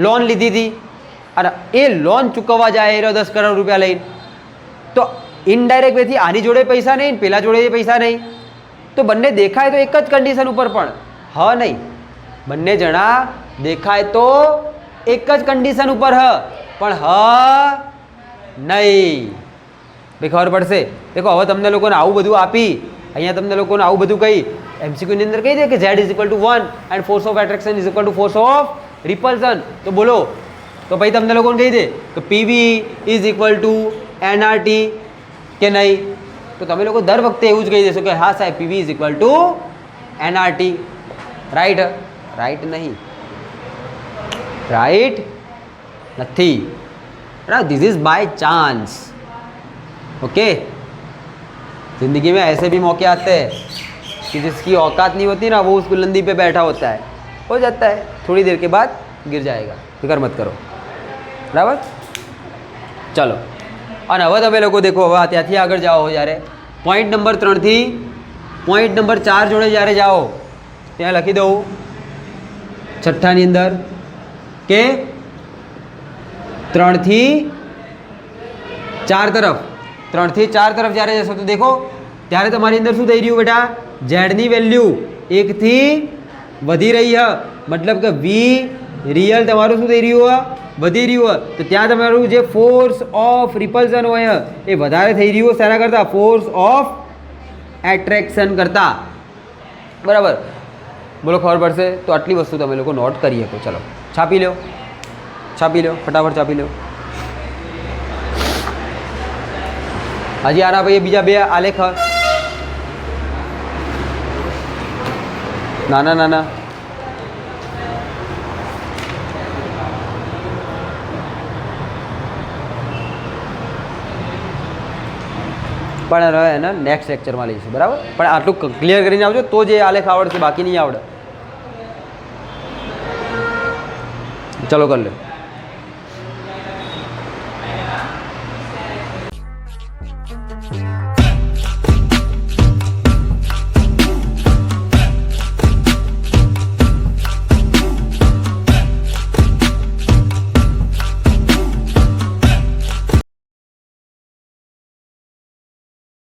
લોન લીધી હતી અને એ લોન ચૂકવવા જાય એ 10 કરોડ રૂપિયા લઈને, તો ઇનડાયરેક્ટ વેથી આની જોડે પૈસા નહીં, પેલા જોડે પૈસા નહીં, તો બંને દેખાય તો એક જ કન્ડિશન ઉપર પણ નહીં, બંને જણા દેખાય તો એક જ કન્ડિશન ઉપર પણ નહીં. ભાઈ ખબર પડશે. દેખો હવે તમને લોકોને આવું બધું આપી, અહીંયા તમને લોકોને આવું બધું કહી એમસીક્યુની અંદર કહી દે કે Z = 1 and force of attraction = force of repulsion, તો બોલો તો ભાઈ તમને લોકોને કહી દે કે PV = nRT કે નહીં, તો તમે લોકો દર વખતે એવું જ કહી દેશો કે હા સાહેબ PV = nRT. રાઈટ? રાઈટ નહીં, राइट नहीं ना, this is by chance. Okay, जिंदगी में ऐसे भी मौके आते हैं कि जिसकी औकात नहीं होती ना वो उस बुलंदी पे बैठा होता है, हो जाता है, थोड़ी देर के बाद गिर जाएगा, फिक्र मत करो. बराबर? चलो અને હવે તમે લોકો દેખો, હવે ત્યાંથી આગળ જાઓ જ્યારે પોઈન્ટ નંબર 3 થી પોઈન્ટ નંબર 4 જોડે જ્યારે જાઓ ત્યાં લખી દઉં છઠ્ઠાની અંદર કે 3 થી 4 તરફ, 3 થી 4 તરફ જ્યારે જશો તો દેખો ત્યારે તમારી અંદર શું થઈ રહ્યું બેટા, ઝેડની વેલ્યુ 1 થી વધી રહી છે, મતલબ કે વી રિયલ તમારું શું થઈ રહ્યું હોય, વધી રહ્યું હોય, તો ત્યાં તમારું જે ફોર્સ ઓફ રિપલ્શન હોય એ વધારે થઈ રહ્યું શેના કરતાં, ફોર્સ ઓફ એટ્રેક્શન કરતાં. બરાબર? બોલો ખબર પડશે? તો આટલી વસ્તુ તમે લોકો નોટ કરી શકો. ચલો છાપી લો, છાપી લો, ફટાફટ છાપી લો. હજી આના ભાઈ બીજા બે આલેખ નાના નાના પણ હવે એને નેક્સ્ટ લેક્ચરમાં લઈશું. બરાબર? પણ આટલું ક્લિયર કરીને આવજો તો જે આલેખ આવડશે, બાકી નહીં આવડે. ચલો કર લો.